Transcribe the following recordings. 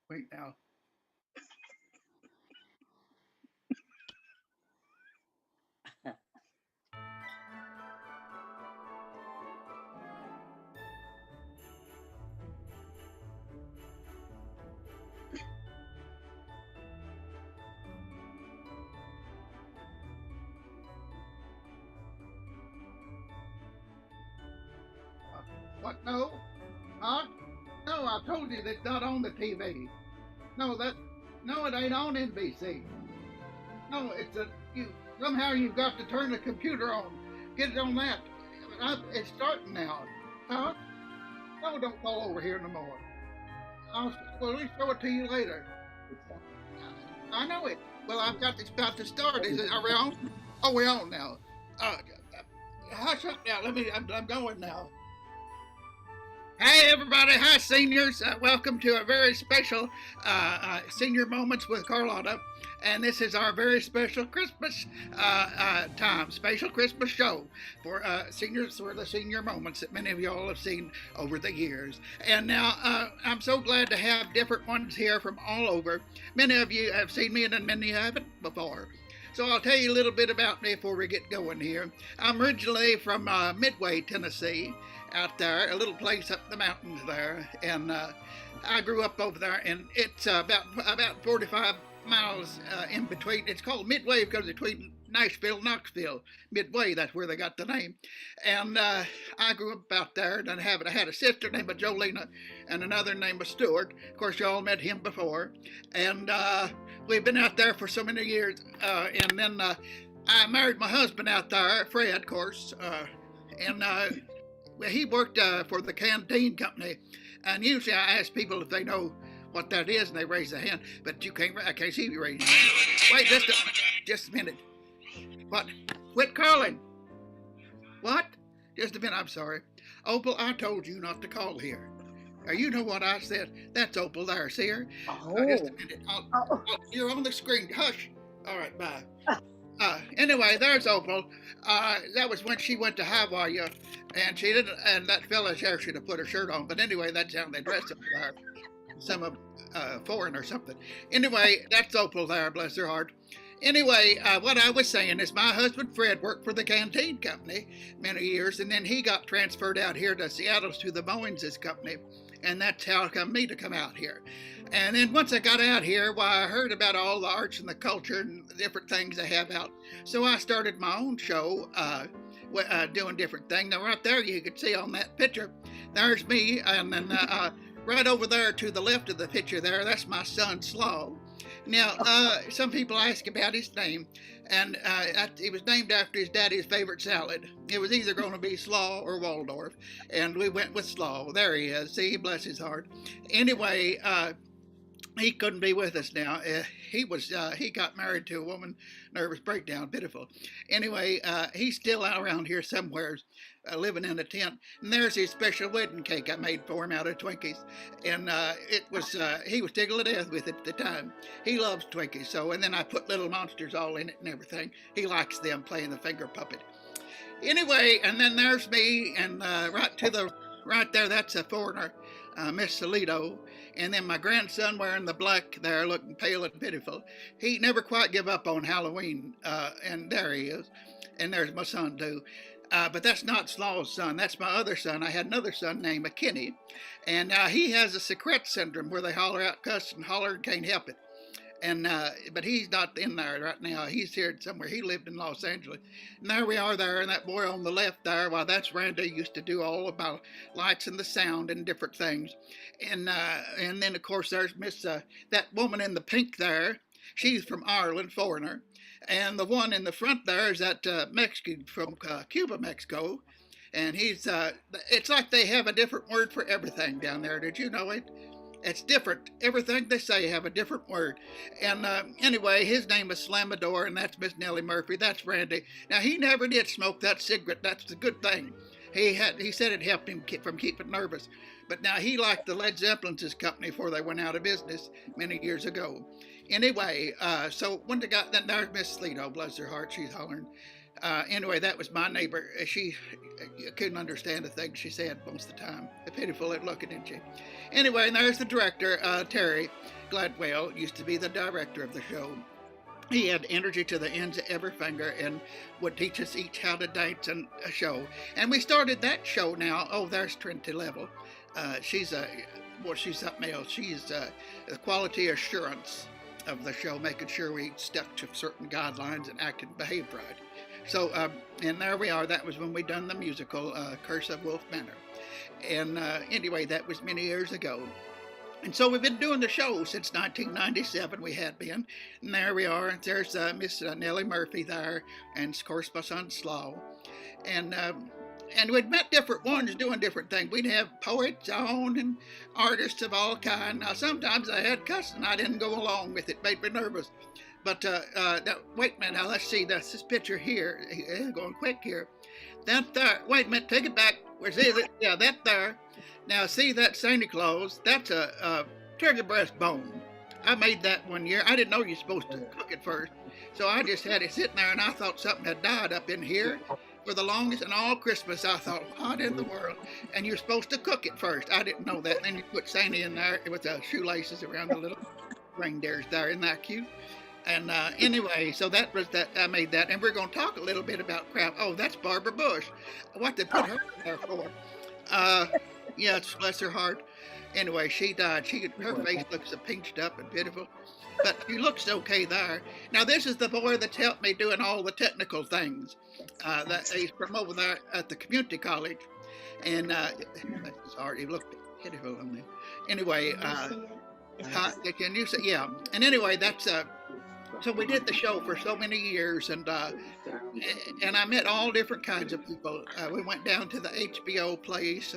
Wait now. What? No? Huh? No, I told you that's not on the TV. No, that. No, it ain't on NBC. No, it's a. You somehow you've got to turn the computer on. Get it on that. It's starting now. Huh? No, don't call over here no more. Well, at least show it to you later. I know it. Well, I've got this about to start. Are we on? Oh, we're on now. Hush up now. I'm going now. Hey, everybody. Hi, seniors. Welcome to a very special Senior Moments with Carlotta. And this is our very special Christmas time, special Christmas show for seniors, for the senior moments that many of y'all have seen over the years. And now I'm so glad to have different ones here from all over. Many of you have seen me and many haven't before. So I'll tell you a little bit about me before we get going here. I'm originally from Midway, Tennessee, out there, a little place up the mountains there, and I grew up over there, and it's about 45 miles in between. It's called Midway because it's between Nashville and Knoxville. Midway, that's where they got the name. And I grew up out there, and I had a sister named Jolena and another named Stewart. Of course, you all met him before. And we've been out there for so many years. And then I married my husband out there, Fred, of course. And he worked for the canteen company. And usually I ask people if they know what that is, and they raise their hand. But I can't see you raising your hand. Wait, just a minute. What? Quit calling. What? Just a minute, I'm sorry. Opal, I told you not to call here. You know what I said. That's Opal there, see her? Just a minute. You're on the screen. Hush. All right, bye. Anyway, there's Opal. That was when she went to Hawaii, and she didn't. And that fella there should have put her shirt on. But anyway, that's how they dressed up there. Some foreign or something. Anyway, that's Opal there. Bless her heart. Anyway, what I was saying is my husband Fred worked for the canteen company many years, and then he got transferred out here to Seattle to the Bowens' company, and that's how it come me to come out here. And then once I got out here, I heard about all the arts and the culture and the different things they have out. So I started my own show, doing different things. Now right there, you can see on that picture, there's me, and then right over there to the left of the picture there, that's my son Slaw. Now, some people ask about his name, and it was named after his daddy's favorite salad. It was either going to be Slaw or Waldorf, and we went with Slaw. There he is. See, bless his heart. Anyway, he couldn't be with us now. He got married to a woman, nervous breakdown, pitiful. Anyway, he's still out around here somewhere, living in a tent. And there's his special wedding cake I made for him out of Twinkies. And he was tickled to death with it at the time. He loves Twinkies. So, and then I put little monsters all in it and everything. He likes them, playing the finger puppet. Anyway, and then there's me, and right there, that's a foreigner, Miss Salito. And then my grandson wearing the black there, looking pale and pitiful. He never quite give up on Halloween, and there he is. And there's my son too. But that's not Slaw's son. That's my other son. I had another son named McKinney. And he has a secret syndrome where they holler out, cuss and holler and can't help it. And but he's not in there right now. He's here somewhere. He lived in Los Angeles. And there we are there, and that boy on the left there, well, that's Randy. Used to do all about lights and the sound and different things. And then of course there's Miss that woman in the pink there. She's from Ireland, foreigner. And the one in the front there is that Mexican from Cuba, Mexico. And he's it's like they have a different word for everything down there. Did you know it? It's different. Everything they say have a different word. And anyway, his name is Slamador, and that's Miss Nellie Murphy. That's Randy. Now, he never did smoke that cigarette. That's the good thing. He said it helped him from keeping nervous. But now he liked the Led Zeppelin's company before they went out of business many years ago. Anyway, so when they got that, there's Miss Sleeto, bless her heart, she's hollering. Anyway, that was my neighbor. She couldn't understand a thing she said most of the time. Pitiful at looking, didn't she? Anyway, and there's the director, Terry. Gladwell used to be the director of the show. He had energy to the ends of every finger and would teach us each how to dance and a show. And we started that show now. Oh, there's Trinity Level. She's something else. She's the quality assurance of the show, making sure we stuck to certain guidelines and acted and behaved right. So, and there we are. That was when we done the musical Curse of Wolf Manor. And anyway, that was many years ago. And so we've been doing the show since 1997, we had been. And there we are. And there's Miss Nellie Murphy there, and of course my son Slaw. And we'd met different ones doing different things. We'd have poets on and artists of all kinds. Now, sometimes I had cussing. I didn't go along with it. Made me nervous. But now, wait a minute. Now, let's see this picture here. Going quick here. That there. Wait a minute. Take it back. Where's it? Yeah, that there. Now, see that Santa Claus? That's a turkey breast bone. I made that one year. I didn't know you're supposed to cook it first. So I just had it sitting there, and I thought something had died up in here. For the longest, and all Christmas, I thought, what in the world? And you're supposed to cook it first. I didn't know that. And then you put Santa in there with the shoelaces around the little reindeers there. Isn't that cute? And anyway, so that was that. I made that. And we're going to talk a little bit about crap. Oh, that's Barbara Bush. What they put her in there for? Yes, bless her heart. Anyway, she died. Her face looks so pinched up and pitiful. But she looks okay there. Now, this is the boy that's helped me doing all the technical things. That he's from over there at the community college. And, sorry, he looked pitiful on me. Anyway, can you say, yeah. And anyway, that's, so we did the show for so many years, and I met all different kinds of people. We went down to the HBO place,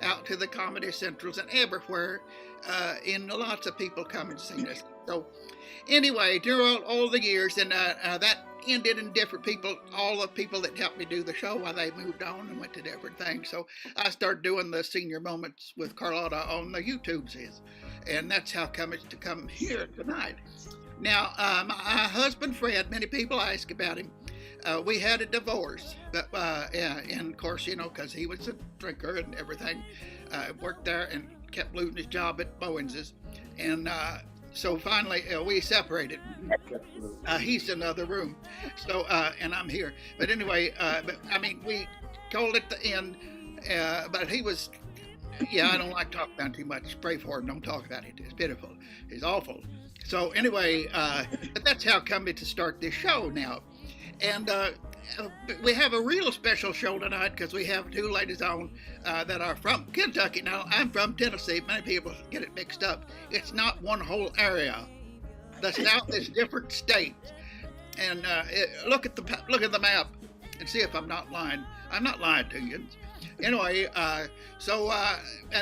out to the Comedy Centrals, and everywhere, and lots of people come and see us. So anyway, during all the years, and that ended in different people, all the people that helped me do the show while they moved on and went to different things. So I started doing the senior moments with Carlotta on the YouTubes, and that's how come it's to come here tonight. Now, my husband Fred, many people ask about him. We had a divorce, but and of course, you know, because he was a drinker and everything, worked there and kept losing his job at Bowens's, and so finally we separated. He's in another room, so and I'm here. But anyway, but I mean, we told at the end, but he was. Yeah, I don't like talking about it too much. Pray for him. Don't talk about it. It's pitiful. It's awful. So anyway, but that's how come to start this show now. And we have a real special show tonight because we have two ladies on that are from Kentucky. Now, I'm from Tennessee. Many people get it mixed up. It's not one whole area. The South is different states. And look at the map and see if I'm not lying. I'm not lying to you. Anyway, and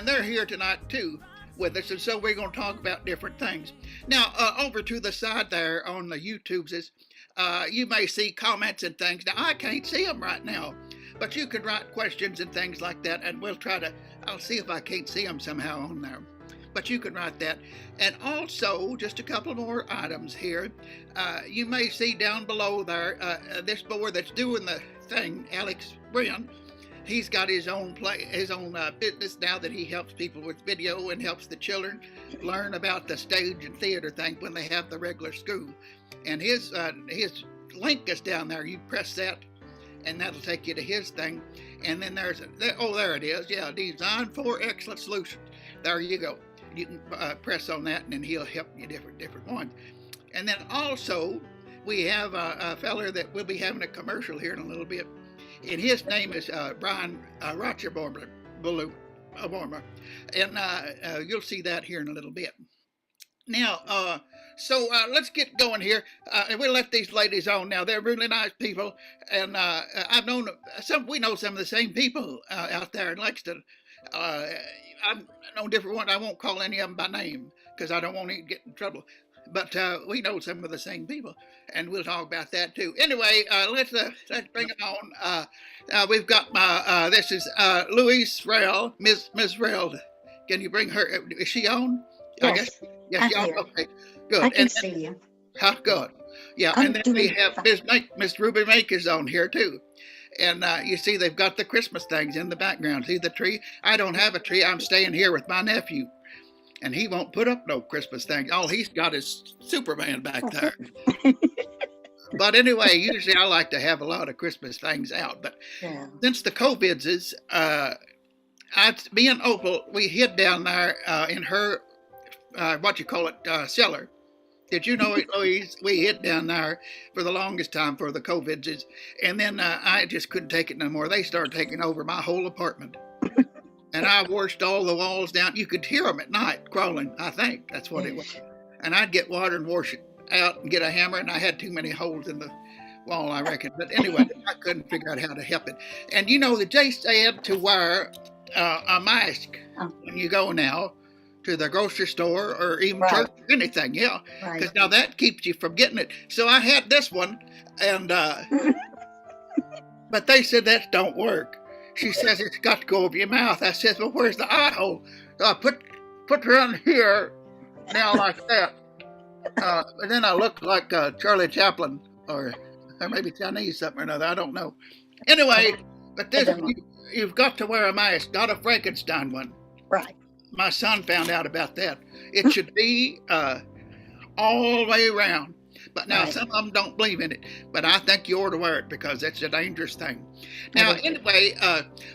they're here tonight too with us, and so we're going to talk about different things. Now, over to the side there on the YouTubes is, you may see comments and things. Now, I can't see them right now, but you could write questions and things like that, and I'll see if I can't see them somehow on there. But you can write that. And also, just a couple more items here. You may see down below there, this boy that's doing the thing, Alex Bryan. He's got his own business now that he helps people with video and helps the children learn about the stage and theater thing when they have the regular school. And his link is down there. You press that, and that'll take you to his thing. And then there it is. Yeah, Design4Excellence.Solutions. There you go. You can press on that, and then he'll help you different ones. And then also we have a feller that will be having a commercial here in a little bit. And his name is Brian Rocherbormer, and you'll see that here in a little bit. Now, so let's get going here, and we'll let these ladies on now. They're really nice people, and we know some of the same people out there in Lexington. I've known different ones. I won't call any of them by name because I don't want to get in trouble. But we know some of the same people, and we'll talk about that too. Anyway, let's bring it on. We've got this is Louise Sorrel, Miss Sorrel. Can you bring her? Is she on? Yes. I guess. Yes, I'm on. here. Okay, good. I can see you. Huh, good. Yeah, I'm and then we doing have Miss Ruby Make is on here too. And you see, they've got the Christmas things in the background. See the tree? I don't have a tree. I'm staying here with my nephew. and he won't put up no Christmas thing. All he's got is Superman back there. But anyway, usually I like to have a lot of Christmas things out. But since the COVIDs is, me and Opal, we hid down there in her, cellar. Did you know it, Louise? We hid down there for the longest time for the COVIDs. And then I just couldn't take it no more. They started taking over my whole apartment. And I washed all the walls down. You could hear them at night crawling, I think. That's what it was. And I'd get water and wash it out and get a hammer, and I had too many holes in the wall, I reckon. But anyway, I couldn't figure out how to help it. And you know, they said to wear a mask when you go now to the grocery store or even church or anything, because now that keeps you from getting it. So I had this one, and but they said that don't work. She says it's got to go over your mouth. I said, well, where's the eye hole? So I put her on here now like that. And then I look like Charlie Chaplin or maybe Chinese something or another. I don't know. Anyway, but this you've got to wear a mask, not a Frankenstein one. Right. My son found out about that. It should be all the way around. But now some of them don't believe in it. But I think you ought to wear it because it's a dangerous thing. Now, anyway,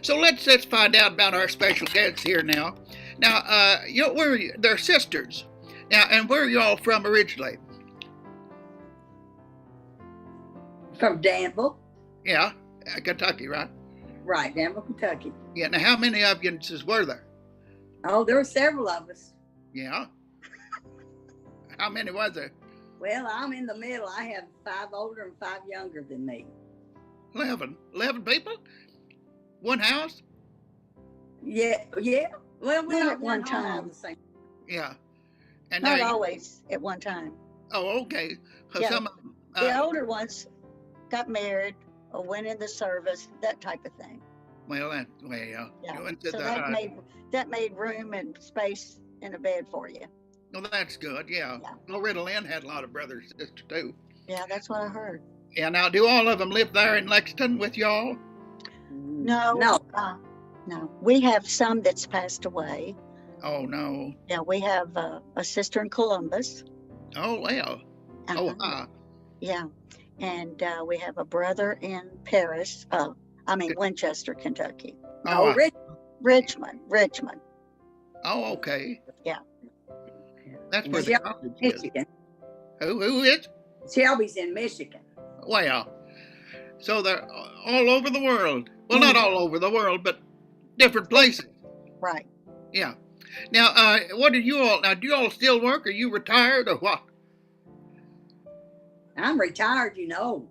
so let's find out about our special guests here now. Now, they're sisters. Now, and where are you all from originally? From Danville. Yeah, Kentucky, right? Right, Danville, Kentucky. Yeah, now how many of you were there? Oh, there were several of us. Yeah? How many was there? Well, I'm in the middle. I have 5 older and 5 younger than me. 11 people? One house? Yeah. Well, we're Not at one time. The same. Yeah. And not always at one time. Oh, okay. So some of them, the older ones got married or went in the service, that type of thing. Well, So that made room and space in a bed for you. Well, that's good, yeah. Loretta Lynn had a lot of brothers and sisters, too. Yeah, that's what I heard. Yeah, now, do all of them live there in Lexington with y'all? No. No. We have some that's passed away. Oh, no. Yeah, we have a sister in Columbus. Oh, well. Yeah, and we have a brother in Paris. Winchester, Kentucky. Oh, Richmond. Oh, okay. Yeah. That's where the college is. Michigan. Who is? Shelby's in Michigan. Well, so they're all over the world. Well, not all over the world, but different places. Right. Yeah. Now, what do you all still work? Are you retired or what? I'm retired, Been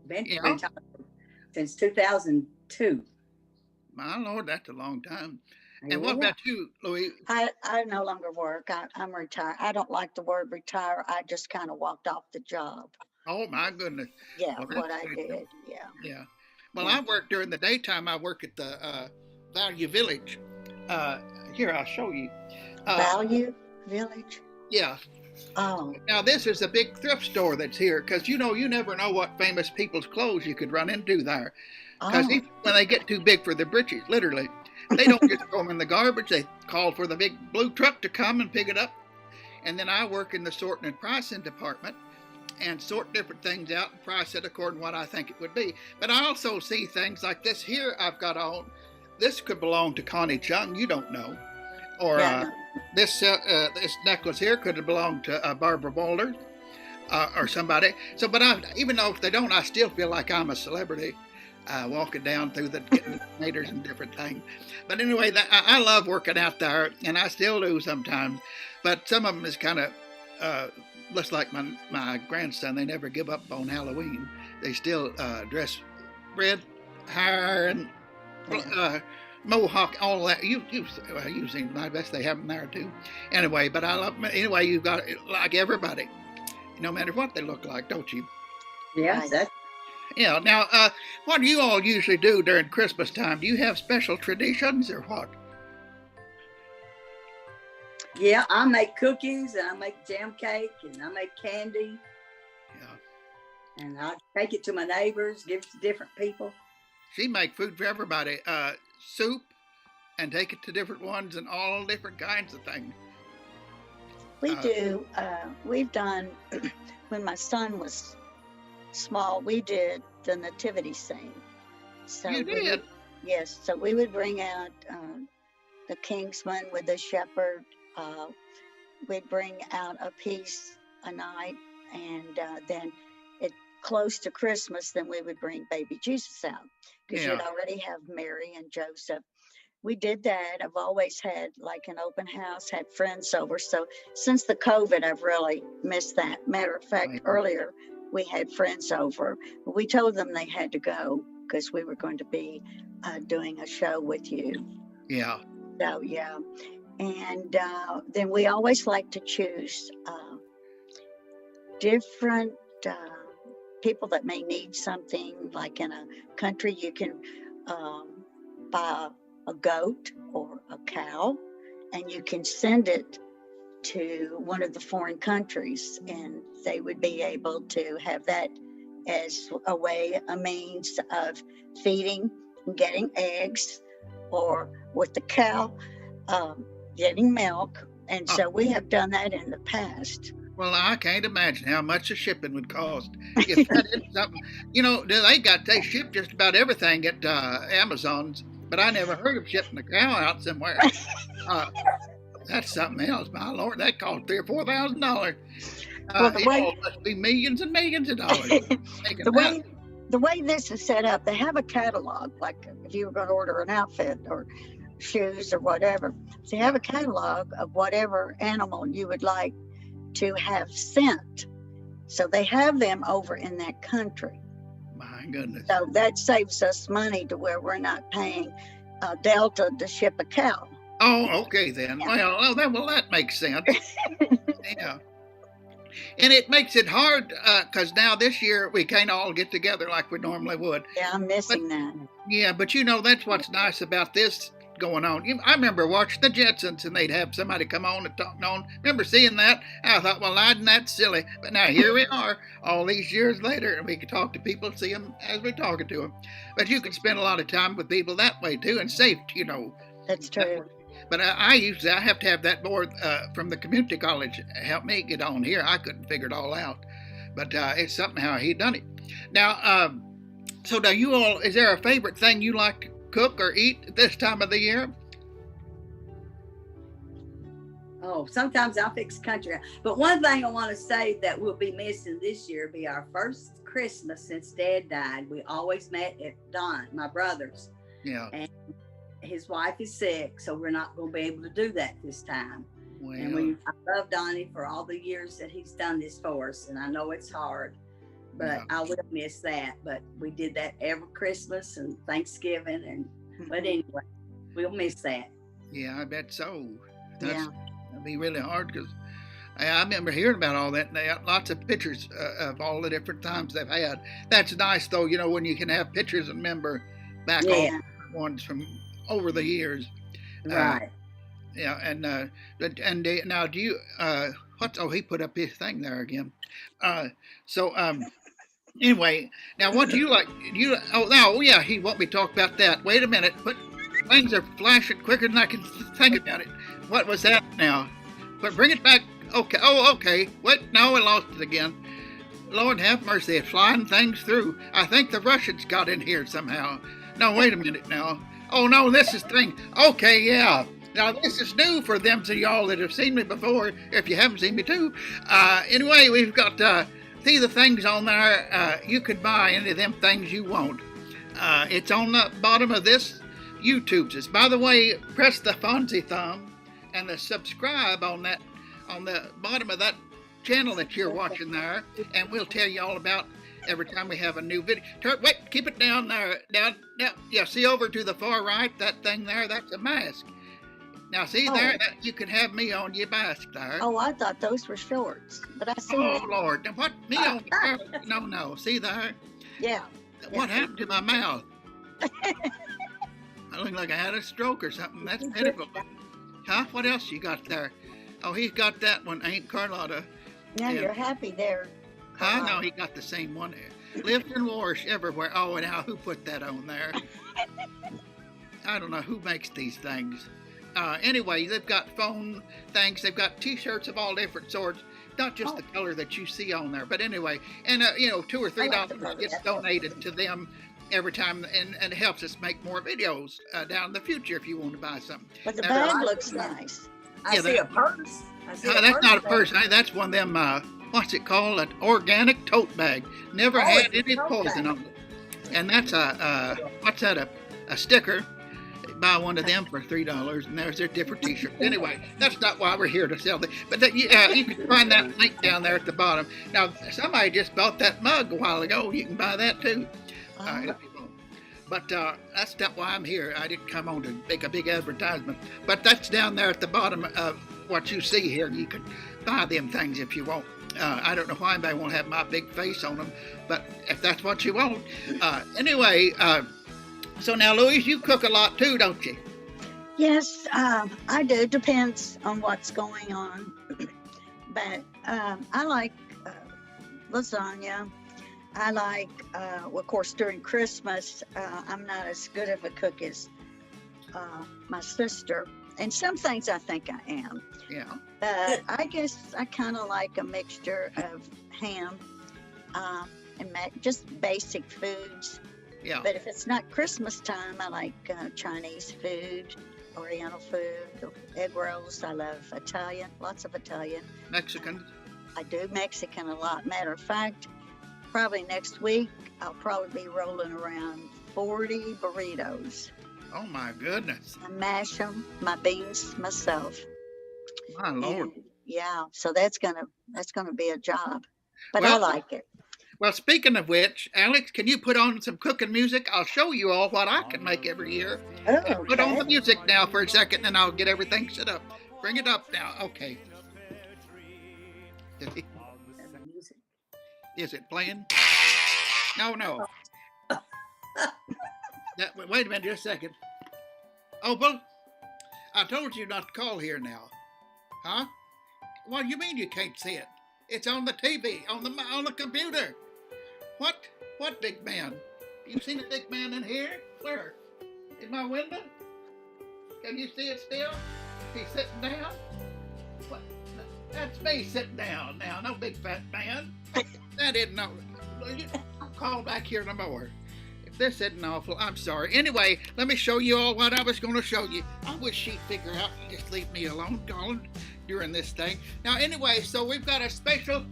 retired since 2002. My Lord, that's a long time. And what about you, Louise? I no longer work. I'm retired. I don't like the word retire. I just kind of walked off the job. Oh, my goodness. Yeah, what I did. Yeah. Yeah. Well, I work during the daytime. I work at the Value Village. Here, I'll show you. Value Village? Yeah. Oh. Now, this is a big thrift store that's here because, you never know what famous people's clothes you could run into there. Because even when they get too big for their britches, literally, they don't just throw them in the garbage. They call for the big blue truck to come and pick it up. And then I work in the sorting and pricing department and sort different things out and price it according to what I think it would be. But I also see things like this here I've got on. This could belong to Connie Chung. You don't know. Or this necklace here could have belonged to Barbara Boulder or somebody. So, but even though if they don't, I still feel like I'm a celebrity. Walking down through the meters and different things. But anyway, I love working out there, and I still do sometimes. But some of them is kind of looks like my grandson. They never give up on Halloween. They still dress red hair and mohawk, all that. You've seen, I guess they have them there too. Anyway, but I love. Anyway, you've got like everybody, no matter what they look like, don't you? Yeah, that's. Yeah. Now, what do you all usually do during Christmas time? Do you have special traditions or what? Yeah, I make cookies and I make jam cake and I make candy. Yeah. And I take it to my neighbors, give it to different people. She make food for everybody. Soup, and take it to different ones and all different kinds of things. We do. We've done, when my son was small, we did the nativity scene. So You did? Yes, so we would bring out the Kingsman with the shepherd. We'd bring out a piece a night, and then close to Christmas, then we would bring baby Jesus out, because Yeah. you'd already have Mary and Joseph. We did that. I've always had like an open house, had friends over. So since the COVID, I've really missed that. Matter of fact, Right. earlier we had friends over. We told them they had to go because we were going to be doing a show with you. Yeah. So yeah. And then we always like to choose different people that may need something. Like in a country, you can buy a goat or a cow, and you can send it to one of the foreign countries, and they would be able to have that as a means of feeding and getting eggs, or with the cow getting milk. And so we have done that in the past. Well, I can't imagine how much the shipping would cost. If that is something, they ship just about everything at Amazon's, but I never heard of shipping a cow out somewhere. That's something else, my Lord. That cost $3,000 or $4,000. It must be millions and millions of dollars. The way this is set up, they have a catalog. Like if you were going to order an outfit or shoes or whatever, so you have a catalog of whatever animal you would like to have sent. So they have them over in that country. My goodness. So that saves us money to where we're not paying Delta to ship a cow. Oh, okay then. Yeah. Well, that makes sense. Yeah. And it makes it hard because now this year we can't all get together like we normally would. Yeah, I'm missing that. Yeah, but that's what's nice about this going on. I remember watching the Jetsons, and they'd have somebody come on and talk on. Remember seeing that? I thought, well, isn't that silly? But now here we are, all these years later, and we can talk to people, see them as we're talking to them. But you can spend a lot of time with people that way too, and safe, That's true. But I have to have that board from the community college help me get on here. I couldn't figure it all out, but it's something how he done it. Now, so now you all, is there a favorite thing you like to cook or eat this time of the year? Oh, sometimes I'll fix country. But one thing I want to say that we'll be missing this year be our first Christmas since Dad died. We always met at Don, my brother's. Yeah. And his wife is sick, so we're not going to be able to do that this time. Well, And I love Donnie for all the years that he's done this for us, and I know it's hard, but I will miss that. But we did that every Christmas and Thanksgiving, and but anyway, we'll miss that. Yeah, I bet so. Yeah. That'd be really hard because I remember hearing about all that, and they got lots of pictures of all the different times they've had. That's nice, though, when you can have pictures and remember back all the ones from over the years. Right. Yeah, and now do you he put up his thing there again. Anyway, now what do you like? He won't be talk about that. Wait a minute, things are flashing quicker than I can think about it. What was that now? But bring it back. Okay. Oh, okay. What? No, I lost it again. Lord have mercy, it's flying things through. I think the Russians got in here somehow. No, wait a minute now. Oh no, this is thing. Okay, yeah. Now this is new for them to y'all that have seen me before, if you haven't seen me too. Anyway, we've got see the things on there. You could buy any of them things you want. It's on the bottom of this YouTube's. By the way, press the Fonzie thumb and the subscribe on the bottom of that channel that you're watching there, and we'll tell you all about every time we have a new video. Wait, keep it down there. Down. Yeah, see over to the far right, that thing there, that's a mask. Now see there, you can have me on your mask there. Oh, I thought those were shorts, but I see. Oh Lord, now what? Me on your mask? No, see there? Yeah. What happened to my mouth? I look like I had a stroke or something. That's pitiful. Huh? What else you got there? Oh, he's got that one, ain't Carlotta? Now you're happy there. Huh? No, he got the same one. Lift and wash everywhere. Oh, and now who put that on there? I don't know who makes these things. Anyway, they've got phone things. They've got T-shirts of all different sorts. Not just the color that you see on there, but anyway, and $2 or $3 gets donated to them every time, and it helps us make more videos down in the future if you want to buy something. But the bag looks nice. I see a purse. That's not a purse. That's one of them. What's it called? An organic tote bag. Never had any poison on it. And that's what's that? A sticker. Buy one of them for $3, and there's their different T-shirts. Anyway, that's not why we're here to sell them. But you can find that link down there at the bottom. Now, somebody just bought that mug a while ago. You can buy that too, if you want. But that's not why I'm here. I didn't come on to make a big advertisement. But that's down there at the bottom of what you see here. You can buy them things if you want. I don't know why anybody won't have my big face on them, but if that's what you want. Anyway. So now, Louise, you cook a lot too, don't you? Yes, I do. Depends on what's going on. But I like lasagna. I like, of course, during Christmas, I'm not as good of a cook as my sister. And some things I think I am. Yeah. But I guess I kind of like a mixture of ham and just basic foods. Yeah. But if it's not Christmas time, I like Chinese food, Oriental food, egg rolls. I love Italian, lots of Italian. Mexican. I do Mexican a lot. Matter of fact, probably next week, I'll probably be rolling around 40 burritos. Oh my goodness. I mash them, my beans myself. My Lord. And, yeah, so that's gonna be a job, but I like it. Well, speaking of which, Alex, can you put on some cooking music? I'll show you all what I can make every year. Oh, okay. Put on the music now for a second, and I'll get everything set up. Bring it up now. Okay. Is it playing? No. Wait a minute, just a second. Opal, I told you not to call here now. Huh? What do you mean you can't see it? It's on the TV, on the computer. What big man? You seen a big man in here? Where? In my window? Can you see it still? He's sitting down? What? That's me sitting down now, no big fat man. That isn't no. I'll call back here no more. If this isn't awful, I'm sorry. Anyway, let me show you all what I was going to show you. I wish she'd figure out and just leave me alone, Colin, during this thing. Now, anyway, so we've got a special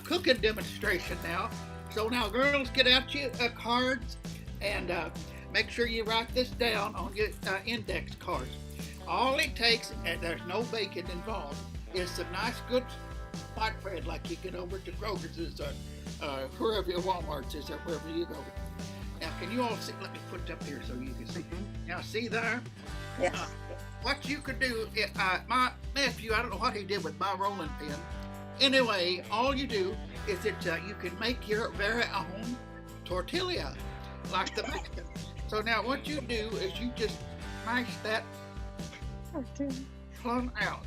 cooking demonstration now. So now, girls, get out your cards and make sure you write this down on your index cards. All it takes, and there's no bacon involved, is some nice good white bread like you get over to Kroger's or wherever your Walmart's is or wherever you go. Now, can you all see? Let me put it up here so you can see. Now, see there? Yes. What you could do, my nephew, I don't know what he did with my rolling pin. Anyway, all you do is that you can make your very own tortilla, like the Mexicans. So now what you do is you just mash that plumb out,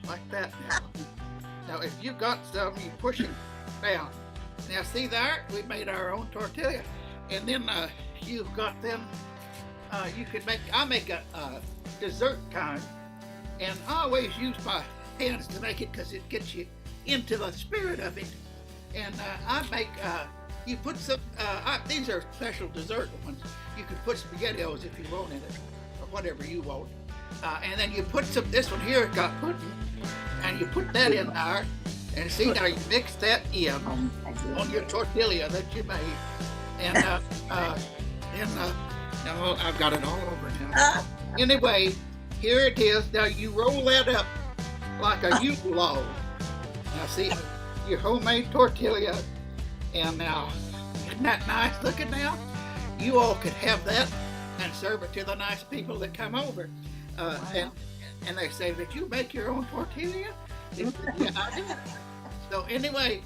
like that now. Now, if you got some, you push it down. Now, see there? We made our own tortilla. And then you've got them, you can make, I make a dessert kind, and I always use my hands to make it because it gets you into the spirit of it. And I make, you put some, these are special dessert ones. You can put SpaghettiOs if you want in it, or whatever you want. And then you put some, this one here got pudding, and you put that in there, and see now you mix that in on your tortilla that you made. And now I've got it all over now. Anyway, here it is. Now you roll that up like a U-log. Now see, your homemade tortilla. And now, isn't that nice looking now? You all could have that and serve it to the nice people that come over. Wow. And they say, did you make your own tortilla? Yeah, I did. So anyway,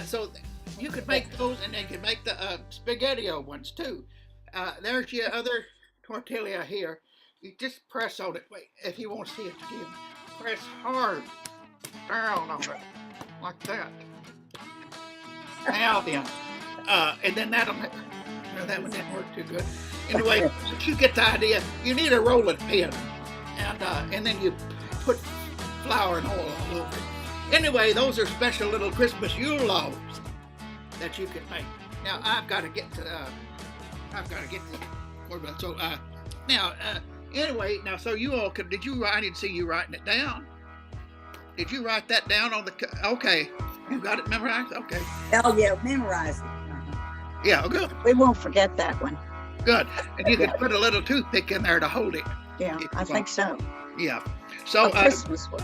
so you could make those, and then you could make the SpaghettiO ones too. There's your other tortilla here. You just press on it. Wait, if you want to see it again, press hard down on it, like that. Now then, and then that'll make, no, that one didn't work too good. Anyway, you get the idea. You need a rolling pin, and then you put flour and oil all over it. Anyway, those are special little Christmas Yule loaves that you can make. Now I've got to get to. So now anyway, now so you all could. Did you? I didn't see you writing it down. Did you write that down on the? Okay, you got it memorized. Okay. Oh yeah, memorize it. Yeah, good. We won't forget that one. Good. And you could put a little toothpick in there to hold it. Yeah, I think so. Yeah. So A Christmas one.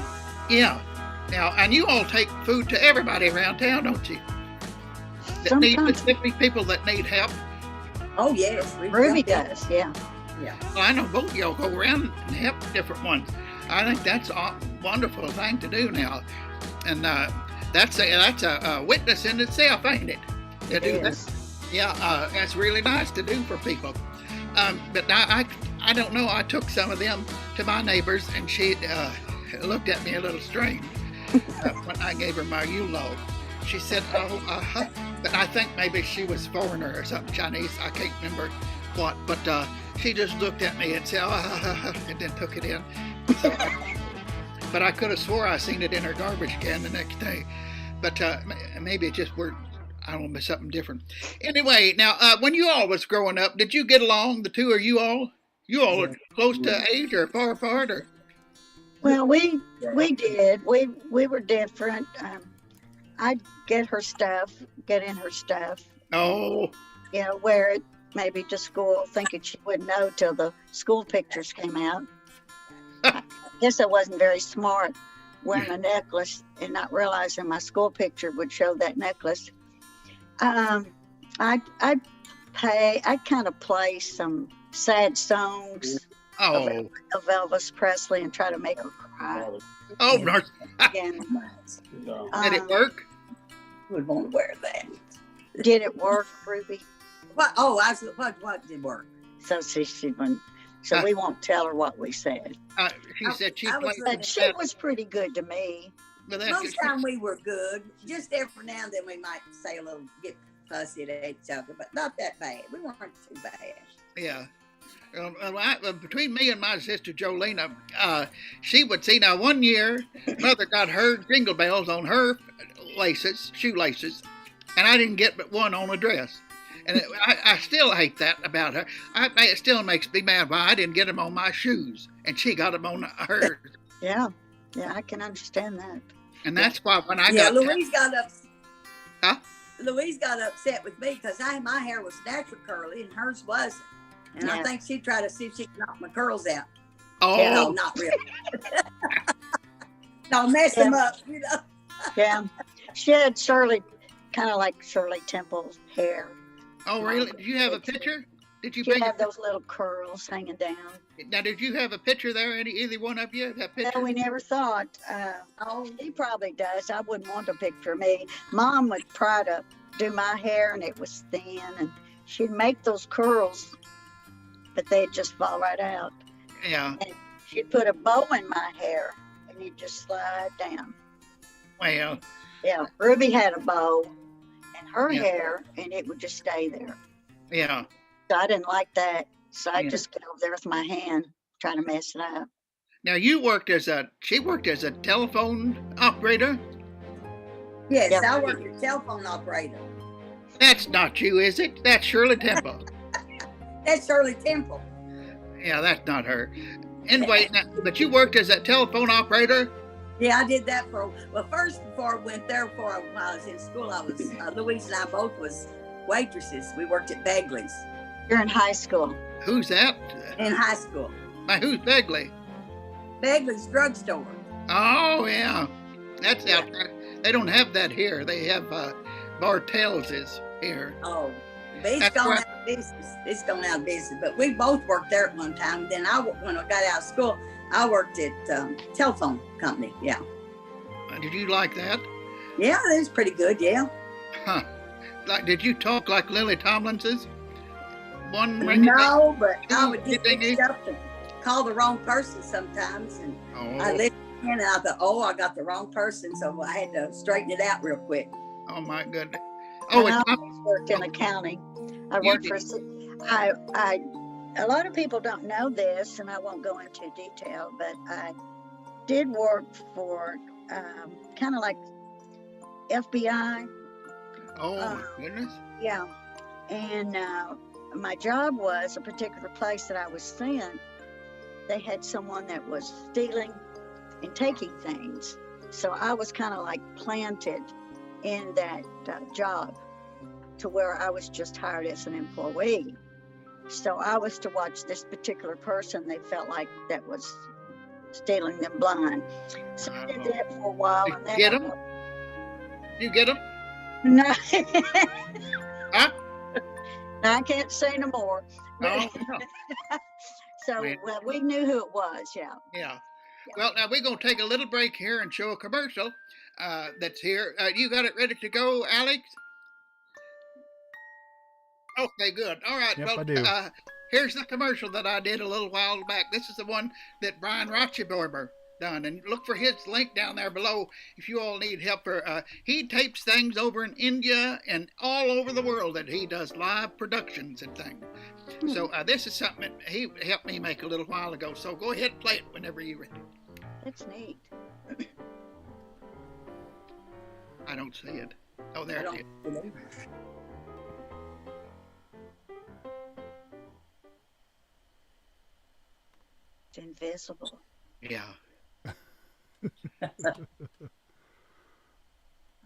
yeah. Now, and you all take food to everybody around town, don't you? That need, specifically people that need help. Oh yes, Ruby does. Yeah. Yeah. Well, I know both of y'all go around and help different ones. I think that's a wonderful thing to do now, and that's a witness in itself, ain't it? To do that. Yeah, that's really nice to do for people. But I don't know. I took some of them to my neighbors, and she looked at me a little strange when I gave her my Yule log. She said, "Oh, but I think maybe she was foreigner or something, Chinese. I can't remember what. But she just looked at me and said, and then took it in. So, but I could have swore I seen it in her garbage can the next day. But maybe it just worked. I don't know, something different. Anyway, now when you all was growing up, did you get along, the two of you all? You all are close to age or far apart, or? Well, we did. We were different. I'd get in her stuff. Oh. You know, wear it maybe to school, thinking she wouldn't know till the school pictures came out. I guess I wasn't very smart wearing a necklace and not realizing my school picture would show that necklace. I'd kind of play some sad songs of Elvis Presley and try to make her cry. Oh, no. Did Did it work? We won't wear that. Did it work, Ruby? What? Oh, what did work? So she wouldn't. So we won't tell her what we said. She said she played. But she was pretty good to me. Most time we were good. Just every now and then we might say a little, get fussy at each other, but not that bad. We weren't too bad. Yeah. Between me and my sister Jolena, she would see. Now, one year, Mother got her jingle bells on her shoelaces, and I didn't get but one on a dress. And I still hate that about her. It still makes me mad why I didn't get them on my shoes, and she got them on hers. Yeah, I can understand that. And that's why when I Louise got upset with me because my hair was natural curly and hers wasn't. And I think she tried to see if she could knock my curls out. Oh. No, not really. No, mess them up, you know. Yeah. She had kind of like Shirley Temple's hair. Oh, really? Did you have a picture? Did you have those little curls hanging down? Now, did you have a picture there? Either one of you have picture? No, we never thought. He probably does. I wouldn't want a picture of me. Mom would try to do my hair, and it was thin, and she'd make those curls, but they'd just fall right out. Yeah. And she'd put a bow in my hair, and it'd just slide down. Well. Yeah, Ruby had a bow in her hair, and it would just stay there. Yeah. So I didn't like that. So I just get over there with my hand trying to mess it up. Now she worked as a telephone operator? Yes, I worked as a telephone operator. That's not you, is it? That's Shirley Temple. That's Shirley Temple. Yeah, that's not her. Anyway, but you worked as a telephone operator? Yeah, I did that first before I went there, while I was in school, I was, Louise and I both was waitresses. We worked at Begley's. You're in high school. Who's that? In high school. Now, who's Begley? Begley's drugstore. Oh, yeah. That's out there. They don't have that here. They have Bartell's here. Oh, but it's gone out of business. It's gone out of business. But we both worked there at one time. Then when I got out of school, I worked at telephone company. Yeah. Did you like that? Yeah, it was pretty good. Yeah. Huh. Did you talk like Lily Tomlins's? No, but I would get mixed up and call the wrong person sometimes, and I listened in and I thought, I got the wrong person, so I had to straighten it out real quick. Oh my goodness! I always worked in accounting. I worked for. I a lot of people don't know this, and I won't go into detail, but I did work for kind of like FBI. Oh, my goodness. Yeah. And my job was a particular place that I was sent. They had someone that was stealing and taking things. So I was kind of like planted in that job to where I was just hired as an employee. So I was to watch this particular person they felt like that was stealing them blind. So I did that for a while. Did And you then get them? You get them? No. Huh? I can't say no more. Oh, no. So well, we knew who it was, yeah. Yeah. Well, now we're going to take a little break here and show a commercial that's here. You got it ready to go, Alex? Okay, good. All right. Yep, Well, I do. Here's the commercial that I did a little while back. This is the one that Brian Rochiborber done, and look for his link down there below if you all need help. He tapes things over in India and all over the world that he does live productions and things. So this is something that he helped me make a little while ago. So go ahead and play it whenever you're ready. That's neat. I don't see it. Oh, there it is. It's invisible. Yeah.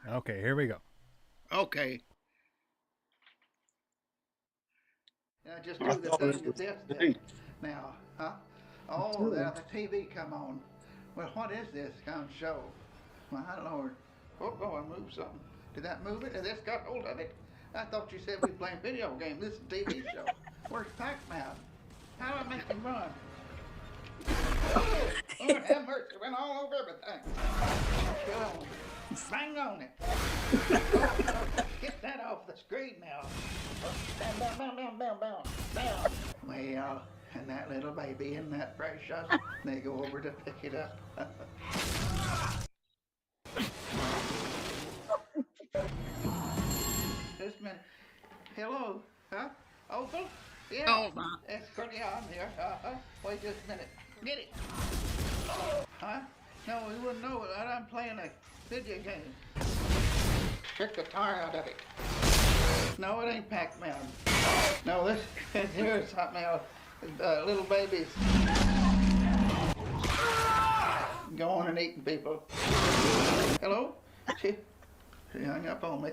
Okay, here we go. Okay. Just do the thing that this did. Now, huh? Oh, the TV come on. Well, what is this kind of show? My Lord. Oh, I moved something. Did that move it? Has this got hold of it? I thought you said we were playing video games. This is a TV show. Where's Pac-Man? How do I make him run? Oh, Lord have mercy. Went all over everything. Oh, bang on it. Get that off the screen now. Bam, bam, bam, bam, bam, bam. Well, and that little baby in that precious, they go over to pick it up. Just a minute. Hello, huh? Opal? Yeah. Oh, my. It's yeah, I'm here. Wait just a minute. Get it. Huh? No, we wouldn't know it. I'm playing a video game. Took the tar out of it. No, it ain't Pac-Man. No, this here is something else. Little babies going and eating people. Hello? She hung up on me.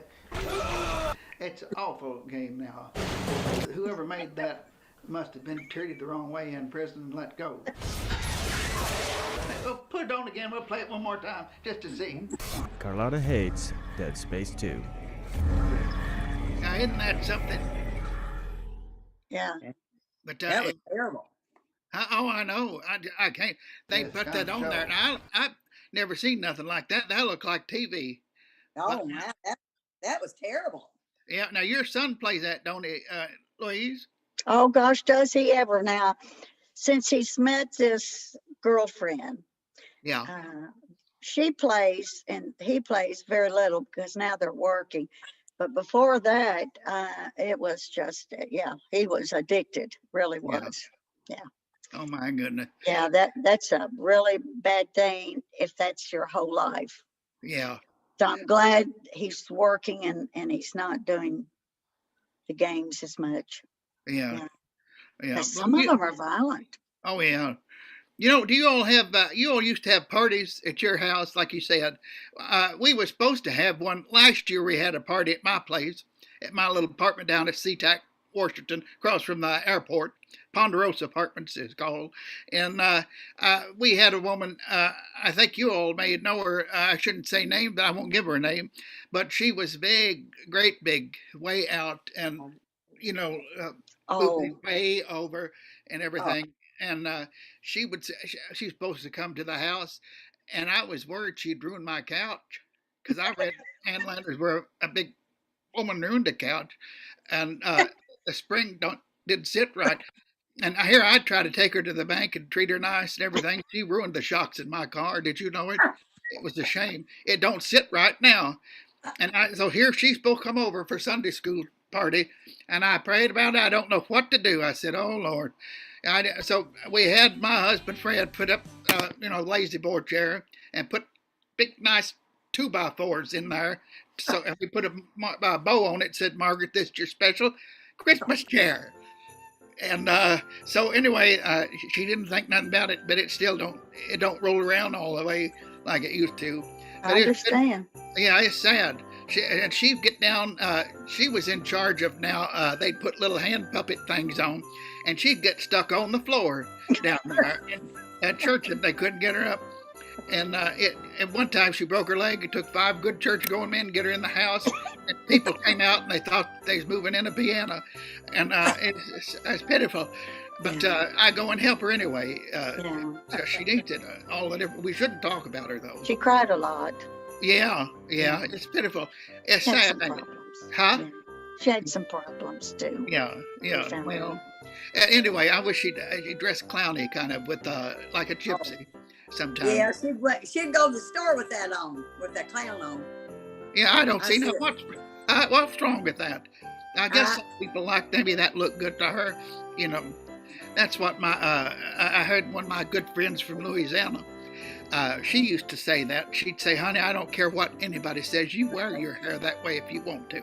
It's an awful game now. Whoever made that must have been treated the wrong way in prison and let go. We'll put it on again. We'll play it one more time just to see. Carlotta hates Dead Space 2. Now, isn't that something? Yeah. But That was terrible. Oh, I know. I can't. They put that on there. Now, I've never seen nothing like that. That looked like TV. Oh, man, that was terrible. Yeah. Now, your son plays that, don't he, Louise? Oh gosh, does he ever now? Since he's met this girlfriend, Yeah. She plays and he plays very little because now they're working. But before that, it was just, he was addicted, really was. Yeah. Oh my goodness. Yeah, that's a really bad thing if that's your whole life. Yeah. So I'm glad he's working and he's not doing the games as much. Yeah. Some of them are violent. Oh yeah. You know, do you all have? You all used to have parties at your house, like you said. We were supposed to have one last year. We had a party at my place, at my little apartment down at SeaTac, Washington, across from the airport. Ponderosa Apartments is called. And we had a woman. I think you all may know her. I shouldn't say name, but I won't give her a name. But she was big, great big, way out, and way over and everything. And she's supposed to come to the house, and I was worried she'd ruin my couch because I read Ann Landers where a big woman ruined the couch, and the spring didn't sit right. And here I tried to take her to the bank and treat her nice and everything. She ruined the shocks in my car. Did you know it? It was a shame. It don't sit right now. And so here she's supposed to come over for Sunday school party, and I prayed about it. I don't know what to do. I said, "Oh Lord." So we had my husband Fred put up, lazy boy chair and put big nice 2x4s in there. So we put a bow on it. Said, "Margaret, this is your special Christmas chair." And so anyway, she didn't think nothing about it, but it don't roll around all the way like it used to. But I understand. it's sad. She'd get down. She was in charge of now. They'd put little hand puppet things on, and she'd get stuck on the floor down there at church, and they couldn't get her up. And at one time she broke her leg. It took 5 good church-going men to get her in the house. And people came out and they thought they was moving in a piano, and it's pitiful. But I go and help her anyway. She needs it. We shouldn't talk about her though. She cried a lot. Yeah, it's pitiful. It's She had sad. some problems. Huh? Yeah. She had some problems too. Yeah. Well, anyway, I wish she'd dress clowny, kind of with like a gypsy. Sometimes. Yeah, she'd go to the store with that clown on. Yeah, I don't see what's wrong with that. I guess some people like maybe that look good to her. That's what I heard one of my good friends from Louisiana. She used to say that. She'd say, "Honey, I don't care what anybody says. You wear your hair that way if you want to."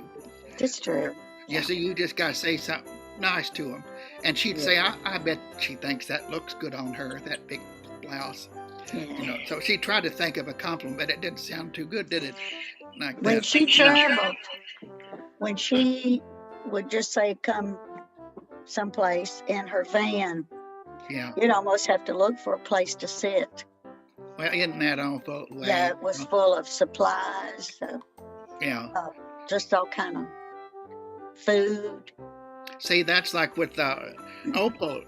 That's true. Yeah, so you just got to say something nice to them. And she'd say, I bet she thinks that looks good on her, that big blouse. Yeah. So she tried to think of a compliment, but it didn't sound too good, did it? Like When that. she traveled, when she would just say come someplace in her van, you'd almost have to look for a place to sit. Well, isn't that awful? Yeah, it was full of supplies. Just all kind of food. See, that's like with Opal.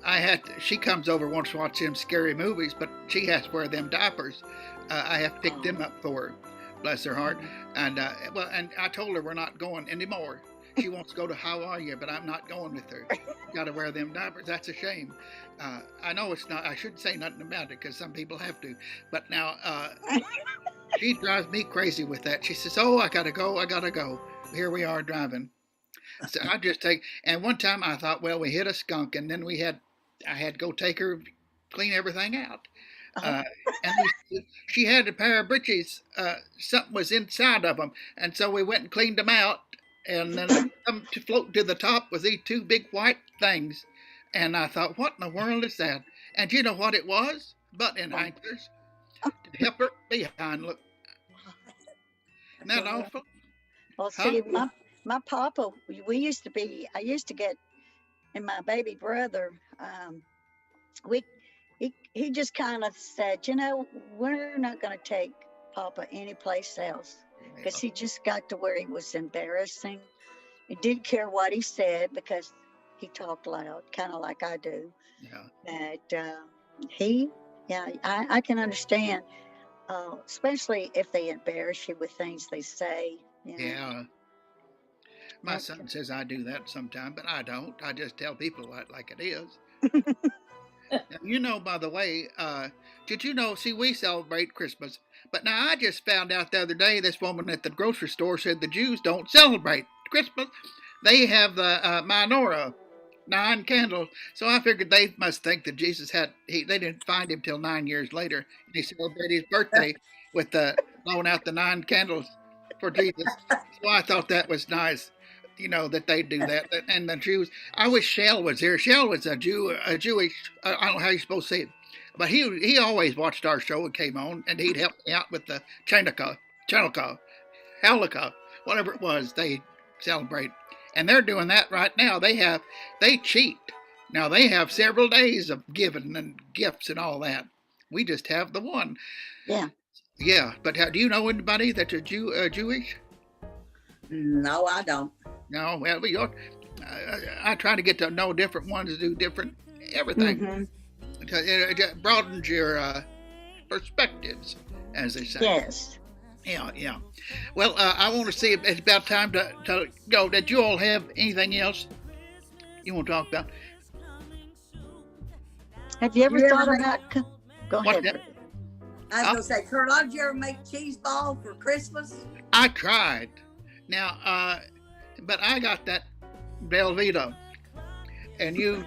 She comes over once to watch them scary movies, but she has to wear them diapers. I have picked them up for her, bless her heart. And and I told her we're not going anymore. She wants to go to Hawaii, but I'm not going with her. Got to wear them diapers. That's a shame. I know it's not. I shouldn't say nothing about it because some people have to. But now she drives me crazy with that. She says, "Oh, I gotta go. Here we are driving." So I just and one time I thought, well, we hit a skunk, and then I had to go take her, clean everything out. And she had a pair of breeches, something was inside of them, and so we went and cleaned them out, and then come to float to the top was these 2 big white things, and I thought, what in the world is that? And you know what it was? Butt enhancers to help her behind look. Isn't that awful? Well, see, my papa, I used to get, and my baby brother, he just kind of said, we're not going to take Papa anyplace else, because he just got to where he was embarrassing. He didn't care what he said because he talked loud, kind of like I do. Yeah. But I can understand, especially if they embarrass you with things they say. Yeah. My son says I do that sometimes, but I don't. I just tell people like it is. Now, by the way, did you know, we celebrate Christmas, but now I just found out the other day, this woman at the grocery store said the Jews don't celebrate Christmas. They have the menorah, 9 candles. So I figured they must think that Jesus they didn't find him till 9 years later. They celebrated his birthday with blowing out the 9 candles for Jesus. So I thought that was nice. That they do that. And the Jews, I wish Shell was here. Shell was a Jewish, I don't know how you're supposed to say it, but he always watched our show and came on, and he'd help me out with the Chanukah, whatever it was they celebrate. And they're doing that right now. They cheat. Now they have several days of giving and gifts and all that. We just have the one. Yeah. Yeah, but do you know anybody that's Jewish? No, I don't. No, well, I try to get to know different ones to do different everything. Mm-hmm. It broadens your perspectives, as they say. Yes. Yeah. Well, I want to see if it's about time to go. Did you all have anything else you want to talk about? Have you ever thought about? Go ahead. I was going to say, Carlotta, did you ever make cheese ball for Christmas? I tried. Now, but I got that Velveeta, and you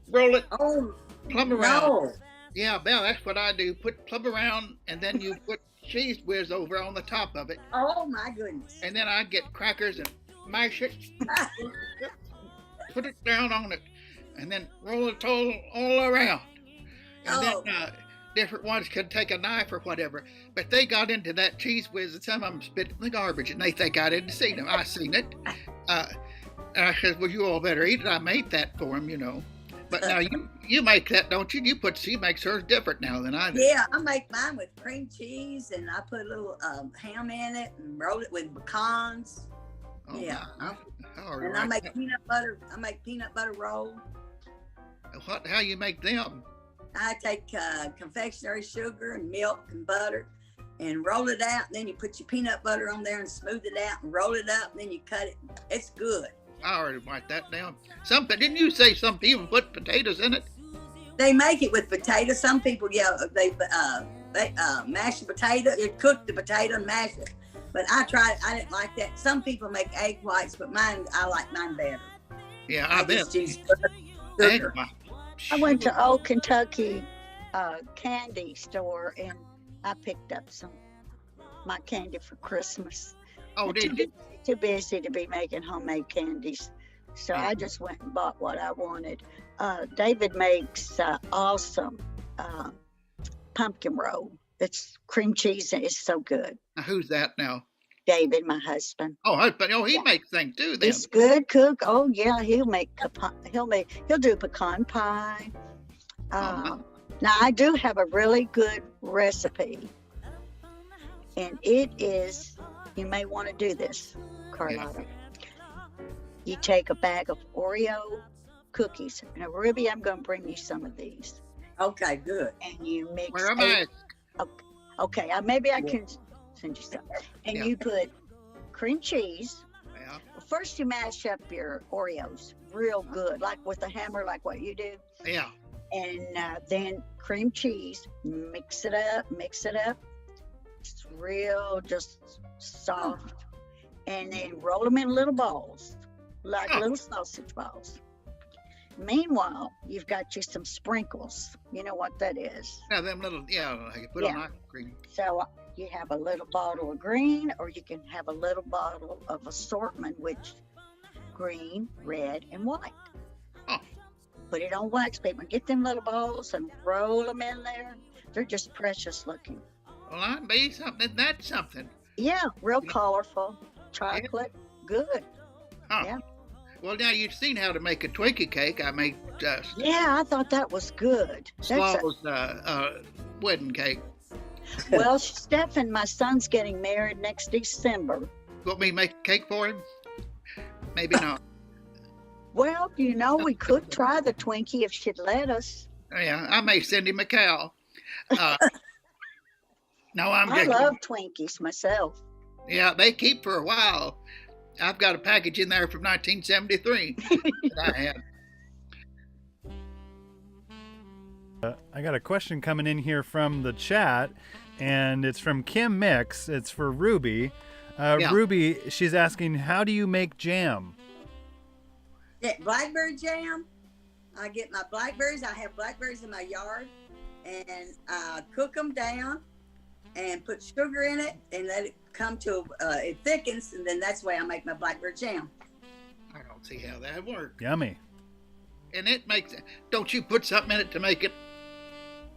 roll it Oh, plumb around. no. Yeah, Belle, that's what I do. Put plumb around, and then you put cheese whiz over on the top of it. Oh, my goodness. And then I get crackers and mash it, put it down on it, and then roll it all around. And then different ones could take a knife or whatever. But they got into that cheese whiz, and some of them spit in the garbage, and they think I didn't see them. I seen it. And I said, well, you all better eat it. I made that for them, you know. But now you make that, don't you? She makes hers different now than I do. Yeah, I make mine with cream cheese, and I put a little ham in it and roll it with pecans. Oh, yeah. And I make peanut butter. I make peanut butter roll. How you make them? I take confectionery sugar and milk and butter and roll it out. And then you put your peanut butter on there and smooth it out and roll it up. And then you cut it. It's good. I already write that down. Didn't you say some people put potatoes in it? They make it with potatoes. Some people, they mash the potato. You cook the potato and mash it. But I tried. I didn't like that. Some people make egg whites, but I like mine better. Yeah, I bet. Just use sugar. I went to Old Kentucky candy store, and I picked up my candy for Christmas. Oh, did you? Too busy to be making homemade candies, so I just went and bought what I wanted. David makes awesome pumpkin roll. It's cream cheese, and it's so good. Now, who's that now? David, my husband. Oh, but he makes things too. Then He's good cook. Oh yeah, he'll do pecan pie. Now I do have a really good recipe, and it is. You may want to do this, Carlotta. Yeah. You take a bag of Oreo cookies. Now, Ruby, I'm going to bring you some of these. Okay, good. And you mix. Where am I? Okay, maybe I can send you some. And you put cream cheese. Yeah. First, you mash up your Oreos real good, like with a hammer, like what you do. Yeah. And then cream cheese. Mix it up. It's real, just soft, and then roll them in little balls, like little sausage balls. Meanwhile, you've got you some sprinkles. You know what that is? Yeah, them little, like you put on ice cream. So you have a little bottle of green, or you can have a little bottle of assortment, which green, red, and white. Oh. Put it on wax paper. Get them little balls and roll them in there. They're just precious looking. Well, I made something. That's something. Yeah, real colorful. Chocolate, good. Oh. Yeah. Well, now you've seen how to make a Twinkie cake. I made yeah, I thought that was good. Slaw's wedding cake. Well, Stephen, my son's getting married next December. Want me to make a cake for him? Maybe not. Well, we could try the Twinkie if she'd let us. Yeah, I may send him a cow. No, I love Twinkies myself. Yeah, they keep for a while. I've got a package in there from 1973 that I had. I got a question coming in here from the chat, and it's from Kim Mix. It's for Ruby. Ruby, she's asking, how do you make jam? Blackberry jam. I get my blackberries. I have blackberries in my yard, and I cook them down and put sugar in it and let it come to, it thickens, and then that's the way I make my blackberry jam. I don't see how that works. Yummy. And it makes, don't you put something in it to make it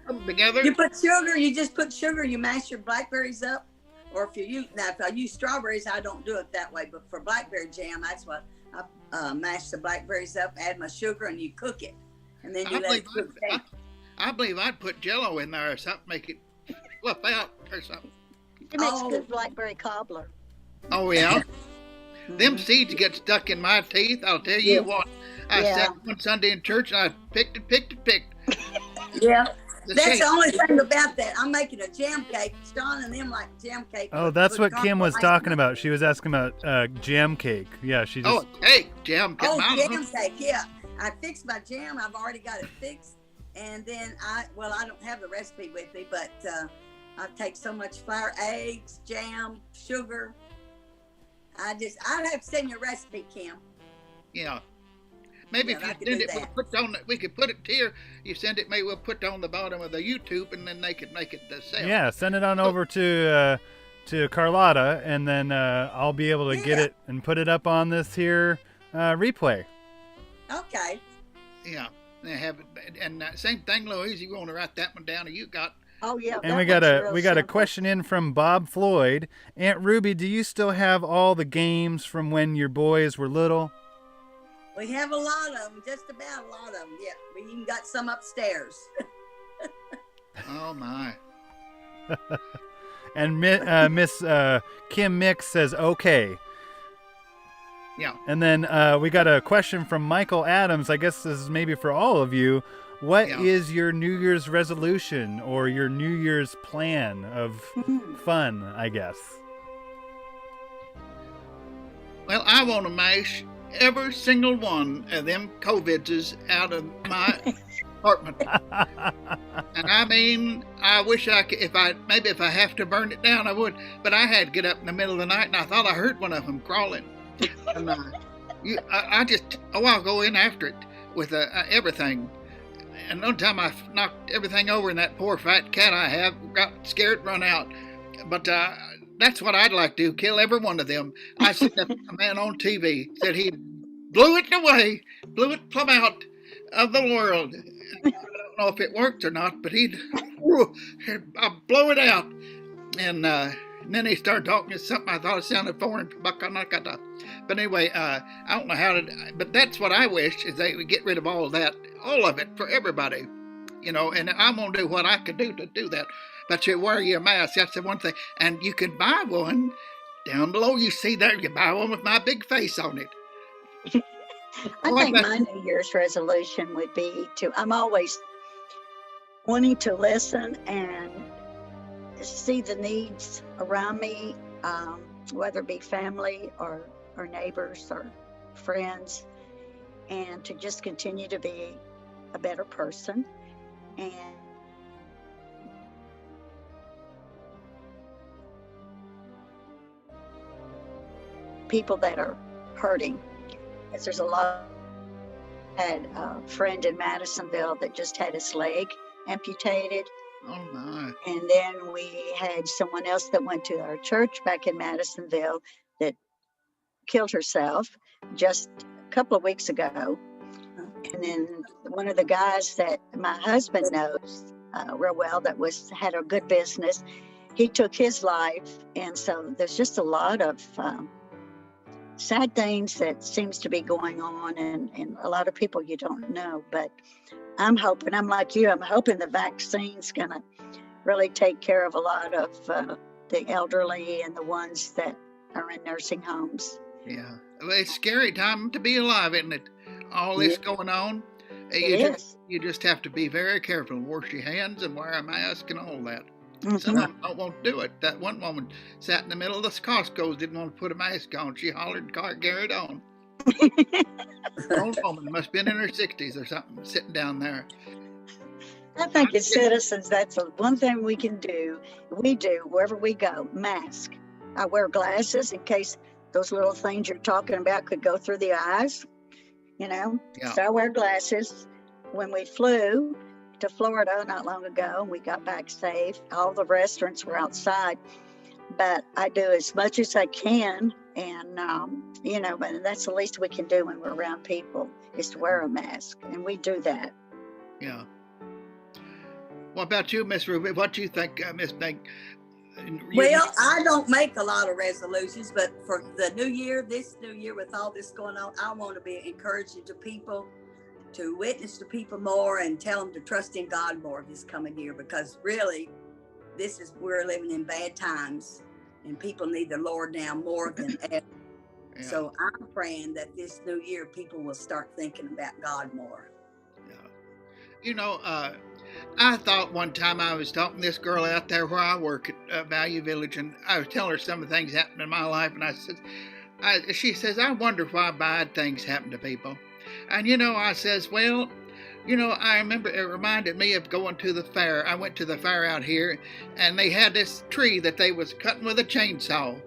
come together? You put sugar, you just put sugar, you mash your blackberries up, or if I use strawberries, I don't do it that way, but for blackberry jam, that's what I mash the blackberries up, add my sugar, and you cook it. And then you let it cook down. I believe I'd put Jell-O in there or something, make it fluff out or something. It makes good blackberry cobbler. Oh, yeah? Them seeds get stuck in my teeth. I'll tell you what. I sat one Sunday in church and I picked. Yeah. That's the only thing about that. I'm making a jam cake. Sean and them like jam cake. Oh, that's what Kim was talking about. She was asking about jam cake. Yeah, she just... Oh, cake. Jam cake. Oh, jam cake, yeah. I fixed my jam. I've already got it fixed. And then I don't have the recipe with me, but I take so much flour, eggs, jam, sugar. I'd have to send you a recipe, Kim. Yeah. Maybe Yeah, if you I could send do it, we'll that. put on. We could put it here. You send it, maybe we'll put it on the bottom of the YouTube, and then they could make it themselves. Yeah, send it on over to Carlotta, and then I'll be able to get Yeah. it and put it up on this here replay. Okay. Yeah, they have it, and same thing, Louise. You want to write that one down, or you got? Oh yeah. And that we got one's a real we got a simple. question in from Bob Floyd. Aunt Ruby, do you still have all the games from when your boys were little? We have a lot of them, just about a lot of them. Yeah, we even got some upstairs. Oh my! And Miss Kim Mix says okay. Yeah. And then we got a question from Michael Adams. I guess this is maybe for all of you. What is your New Year's resolution or your New Year's plan of fun, I guess? Well, I want to mash every single one of them COVIDs out of my apartment. And I mean, I wish I could, if I have to burn it down, I would. But I had to get up in the middle of the night, and I thought I heard one of them crawling. And I'll go in after it with everything. And one time I knocked everything over, and that poor fat cat I have got scared, run out. But that's what I'd like to do, kill every one of them. I seen a man on TV said he blew it away, blew it plumb out of the world. I don't know if it worked or not, but he'd blow it out. And then he started talking to something I thought it sounded foreign. But anyway, I don't know how to, but that's what I wish, is they would get rid of all of that, all of it for everybody, and I'm going to do what I could do to do that. But you wear your mask, that's the one thing. And you can buy one down below. You see there, you buy one with my big face on it. I think my New Year's resolution would be I'm always wanting to listen and see the needs around me, whether it be family or neighbors or friends, and to just continue to be a better person. And people that are hurting, because there's a lot. I had a friend in Madisonville that just had his leg amputated. Oh my. And then we had someone else that went to our church back in Madisonville that killed herself just a couple of weeks ago. And then one of the guys that my husband knows real well that had a good business, he took his life. And so there's just a lot of sad things that seems to be going on, and a lot of people you don't know. But I'm hoping, I'm like you, I'm hoping the vaccine's going to really take care of a lot of the elderly and the ones that are in nursing homes. Yeah. Well, it's a scary time to be alive, isn't it? All this going on. You just have to be very careful. Wash your hands and wear a mask and all that. Some of them don't want to do it. That one woman sat in the middle of the Costco's, didn't want to put a mask on. She hollered and carried on. Old woman must have been in her 60s or something, sitting down there. I think as citizens, that's the one thing we can do. We do wherever we go. Mask. I wear glasses in case those little things you're talking about could go through the eyes. Yeah. So I wear glasses. When we flew to Florida not long ago, we got back safe. All the restaurants were outside, but I do as much as I can. And, but that's the least we can do when we're around people is to wear a mask. And we do that. Yeah. What about you, Miss Ruby? What do you think, Miss Mink? Well, I don't make a lot of resolutions, but for the new year, this new year with all this going on, I want to be encouraging to people, to witness to people more and tell them to trust in God more this coming year, because really we're living in bad times and people need the Lord now more than ever. Yeah. So I'm praying that this new year people will start thinking about God more. Yeah. I thought one time I was talking to this girl out there where I work at Value Village, and I was telling her some of the things happened in my life, and she says, I wonder why bad things happen to people. And, I says, well, I remember it reminded me of going to the fair. I went to the fair out here, and they had this tree that they was cutting with a chainsaw.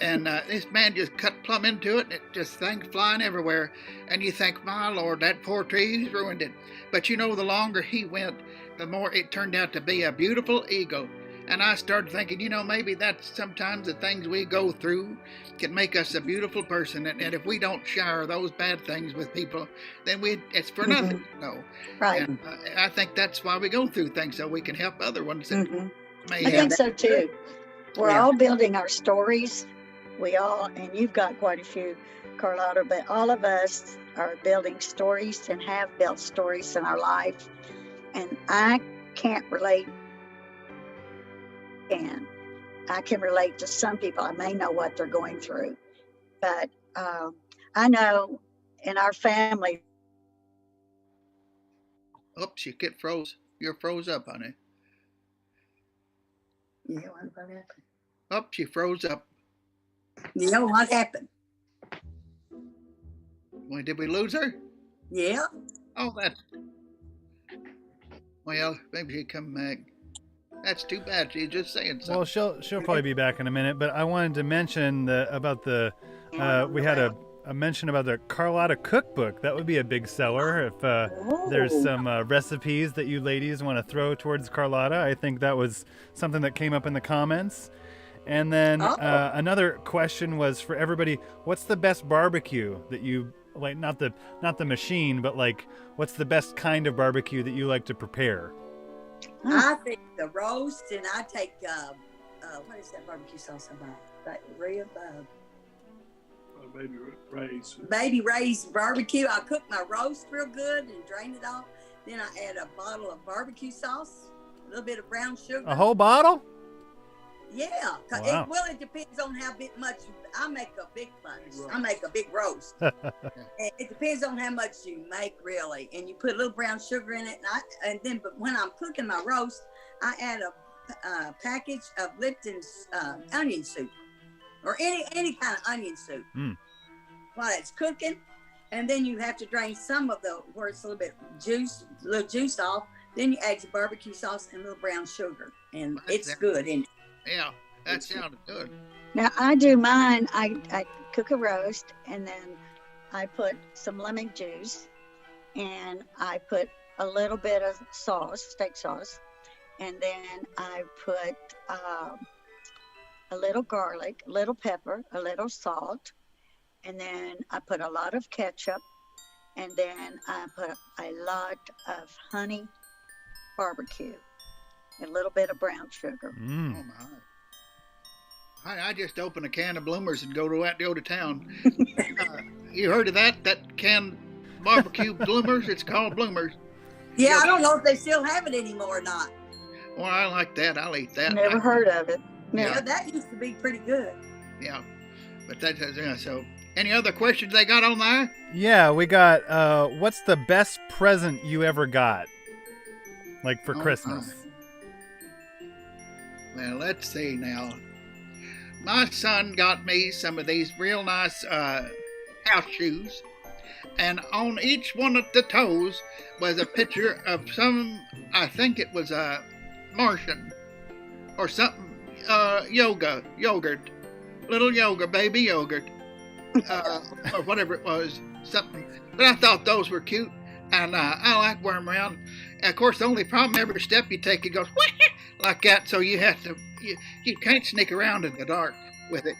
And this man just cut plumb into it, and it just things flying everywhere. And you think, my Lord, that poor tree, he's ruined it. But you know, the longer he went, the more it turned out to be a beautiful eagle. And I started thinking, you know, maybe that's sometimes the things we go through can make us a beautiful person. And if we don't share those bad things with people, then it's for nothing. No. Right. And I think that's why we go through things, so we can help other ones that may I have. think so too. We're all building our stories. We all, and you've got quite a few, Carlotta, but all of us are building stories and have built stories in our life. And I can't relate, and I can relate to some people. I may know what they're going through, but I know in our family. Oops, you get froze. You're froze up, honey. You know what happened? Oops, you froze up. You know what happened? Well, did we lose her? Yeah. Oh, well, maybe she'll come back. That's too bad. She's just saying something. Well, she'll probably be back in a minute, but I wanted to mention we had a mention about the Carlotta cookbook. That would be a big seller if there's some recipes that you ladies want to throw towards Carlotta. I think that was something that came up in the comments. And then another question was for everybody: what's the best barbecue that you like? Not the machine, but like, what's the best kind of barbecue that you like to prepare? I think the roast, and I take what is that barbecue sauce about? That rib. Baby Ray's barbecue. I cook my roast real good and drain it off. Then I add a bottle of barbecue sauce, a little bit of brown sugar. A whole bottle? Yeah. Wow. It depends on how much. I make a big bunch. I make a big roast. And it depends on how much you make, really. And you put a little brown sugar in it. But when I'm cooking my roast, I add a package of Lipton's onion soup. Or any kind of onion soup while it's cooking, and then you have to drain some of where it's a little juice off. Then you add your barbecue sauce and a little brown sugar, and it's good. And yeah, that sounded good. Now I do mine. I cook a roast, and then I put some lemon juice, and I put a little bit of steak sauce, and then I put a little garlic, a little pepper, a little salt, and then I put a lot of ketchup, and then I put a lot of honey barbecue, a little bit of brown sugar. Oh my! I just open a can of Bloomers and go to town. You heard of that? That canned barbecue Bloomers? It's called Bloomers. Yeah, I don't know if they still have it anymore or not. Well, I like that. I'll eat that. Never heard of it. No. Yeah, that used to be pretty good. Yeah, but so. Any other questions they got on there? Yeah, we got. What's the best present you ever got? Like for Christmas? Well, let's see now. My son got me some of these real nice house shoes, and on each one of the toes was a picture of I think it was a Martian or something. Yogurt, little baby yogurt, or whatever it was, something. But I thought those were cute, and I like wearing them around. And of course, the only problem, every step you take, it goes like that, so you have to, you can't sneak around in the dark with it.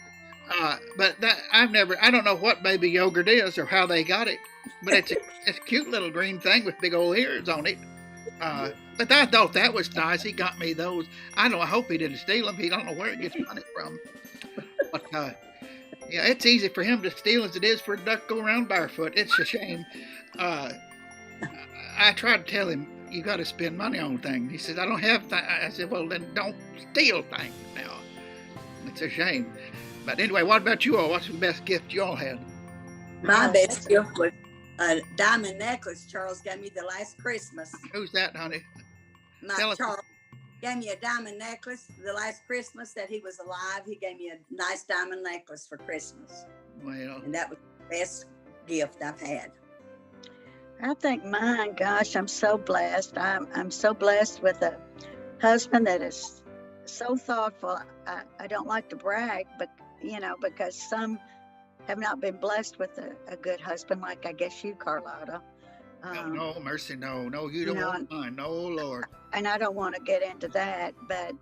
But I don't know what baby yogurt is or how they got it, but it's a cute little green thing with big old ears on it. But I thought that was nice. He got me those. I hope he didn't steal them. He don't know where he gets money from. But yeah, it's easy for him to steal as it is for a duck to go around barefoot. It's a shame. I tried to tell him, you got to spend money on things. He said, I don't have things. I said, well, then don't steal things now. It's a shame. But anyway, what about you all? What's the best gift you all had? My best gift was a diamond necklace Charles gave me the last Christmas. Who's that, honey? Charles gave me a diamond necklace the last Christmas that he was alive. He gave me a nice diamond necklace for Christmas. Well, and that was the best gift I've had. I think mine, gosh, I'm so blessed. I'm so blessed with a husband that is so thoughtful. I don't like to brag, but because some have not been blessed with a good husband, like I guess you, Carlotta. No, mercy, no, you don't want mine, no, Lord. And I don't want to get into that, but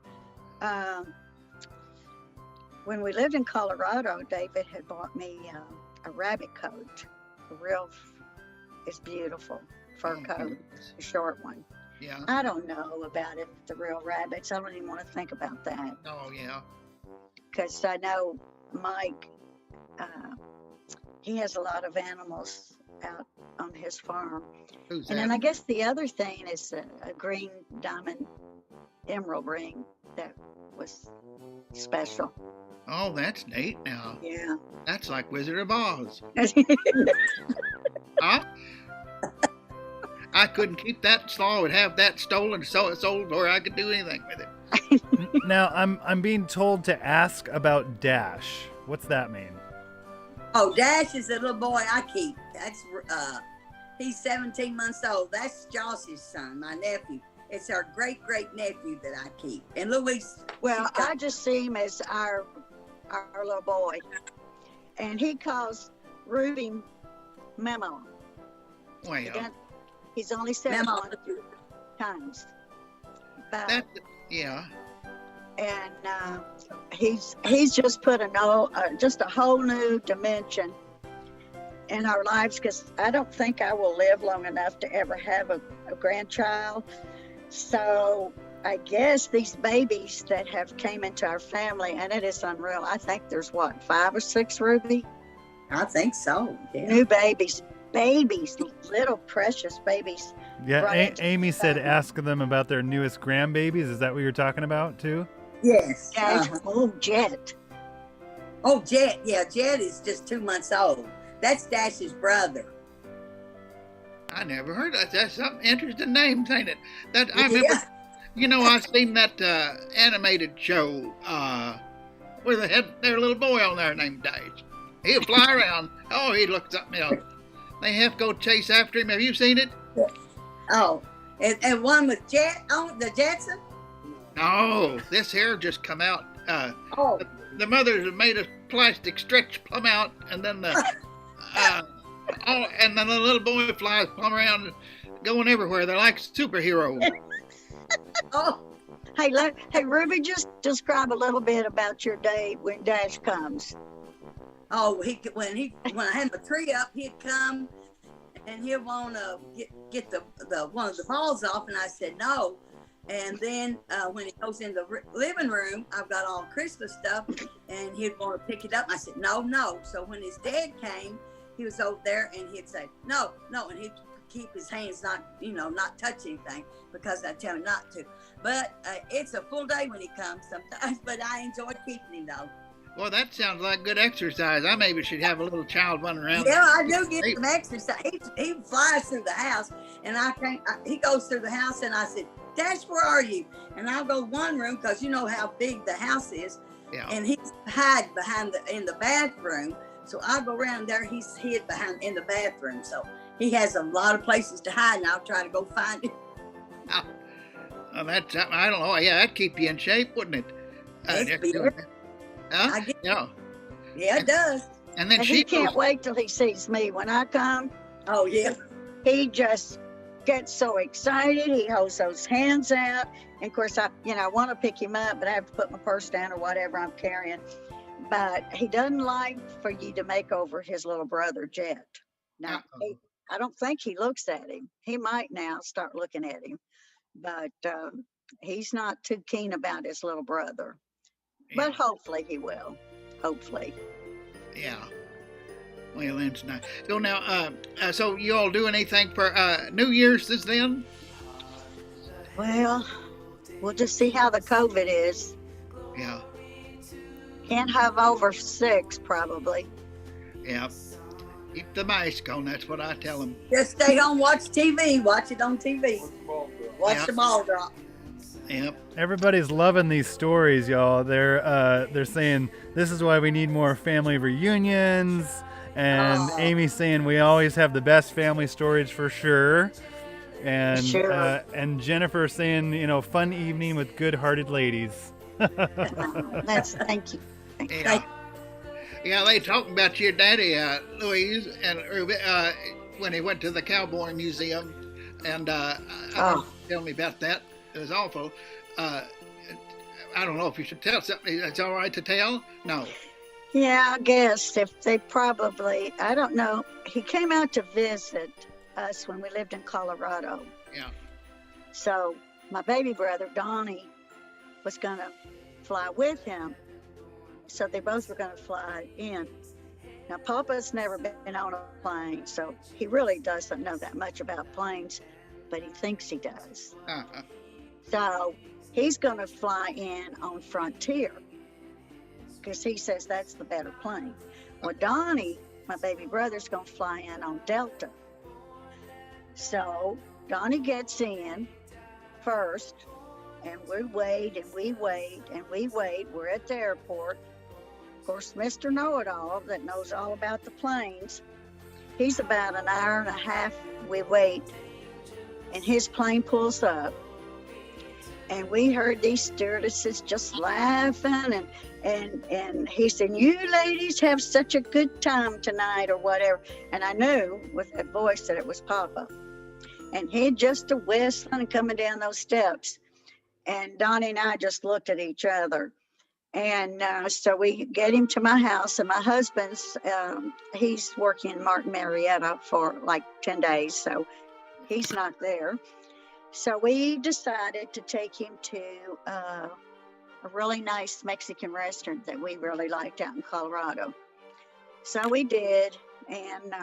when we lived in Colorado, David had bought me a rabbit coat. It's beautiful fur coat, a short one. Yeah. I don't know about the real rabbits. I don't even want to think about that. Oh, yeah. Because I know Mike, he has a lot of animals out on his farm. Who's and that? then I guess the other thing is a green diamond emerald ring that was special. Oh, that's neat now. Yeah. That's like Wizard of Oz. Huh? I couldn't keep that, so I would have that stolen, so it's sold, or I could do anything with it. Now, I'm being told to ask about Dash. What's that mean? Oh, Dash is a little boy I keep. That's he's 17 months old. That's Josh's son, my nephew. It's our great nephew that I keep. And Louise. Well, I just see him as our little boy, and he calls Ruby Memo. Well, He's only said Memo. one or two times. But, that's, yeah. and he's just put just a whole new dimension in our lives, because I don't think I will live long enough to ever have a grandchild. So I guess these babies that have came into our family, and it is unreal. I think there's 5 or 6, Ruby? I think so. Yeah. New babies, little precious babies. Yeah, Right. Amy said ask them about their newest grandbabies. Is that what you're talking about too? Yes. Oh, Jet. Oh, Jet. Yeah, Jet is just 2 months old. That's Dash's brother. I never heard that. That's some interesting names, ain't it? I remember, I've seen that animated show where they had their little boy on there named Dash. He'll fly around. Oh, he looks something else. They have to go chase after him. Have you seen it? Oh, and one with Jet on the Jetson? No, this hair just come out. Oh. The mothers have made a plastic stretch plumb out, and then the little boy flies plumb around, going everywhere. They're like superheroes. Oh. Hey, Ruby, just describe a little bit about your day when Dash comes. Oh, when I had my tree up, he'd come and he'd want to get the one of the balls off, and I said no. And then when he goes in the living room, I've got all Christmas stuff, and he'd want to pick it up. I said no. So when his dad came, he was over there, and he'd say no, and he'd keep his hands not touch anything, because I tell him not to. But it's a full day when he comes sometimes. But I enjoy keeping him though. Well, that sounds like good exercise. I maybe should have a little child running around. Yeah, I do get some exercise. He flies through the house, and he goes through the house, and I said, Dash, where are you? And I'll go one room, because you know how big the house is. Yeah. And he's hide in the bathroom. So I'll go around there. He's hid in the bathroom. So he has a lot of places to hide, and I'll try to go find him. Well, that's something, I don't know. Yeah, that'd keep you in shape, wouldn't it? Huh? Yeah, it does. And then he can't wait till he sees me when I come. Oh, yeah. He just gets so excited. He holds those hands out. And of course, I want to pick him up, but I have to put my purse down or whatever I'm carrying. But he doesn't like for you to make over his little brother, Jet. Now, I don't think he looks at him. He might now start looking at him. But he's not too keen about his little brother. Yeah. But hopefully he will. Hopefully. Yeah. Well, that's nice. So now, so you all do anything for New Year's this then? Well, we'll just see how the COVID is. Yeah. Can't have over 6, probably. Yeah. Keep the mask on. That's what I tell them. Just stay home, watch TV. Watch it on TV. Watch the ball drop. Yep. Everybody's loving these stories, y'all. They're saying this is why we need more family reunions, and Amy's saying we always have the best family stories for sure, and and Jennifer saying fun evening with good-hearted ladies. Thank you. Yeah. Yeah, they talking about your daddy, Louise, and when he went to the Cowboy Museum, and tell me about that. It was awful. I don't know if you should tell something that's all right to tell. No. Yeah, I guess if they probably, I don't know. He came out to visit us when we lived in Colorado. Yeah. So my baby brother, Donnie, was going to fly with him. So they both were going to fly in. Now, Papa's never been on a plane, so he really doesn't know that much about planes, but he thinks he does. Uh-huh. So he's going to fly in on Frontier because he says that's the better plane. Well, Donnie, my baby brother's going to fly in on Delta. So Donnie gets in first, and we wait and we wait and we wait. We're at the airport. Of course, Mr. Know-It-All that knows all about the planes, he's about an hour and a half we wait, and his plane pulls up. And we heard these stewardesses just laughing, and he said, "You ladies have such a good time tonight," or whatever. And I knew with that voice that it was Papa. And he just a whistling and coming down those steps. And Donnie and I just looked at each other. And so we get him to my house, and my husband's, he's working in Martin Marietta for like 10 days, so he's not there. So we decided to take him to a really nice Mexican restaurant that we really liked out in Colorado. So we did, and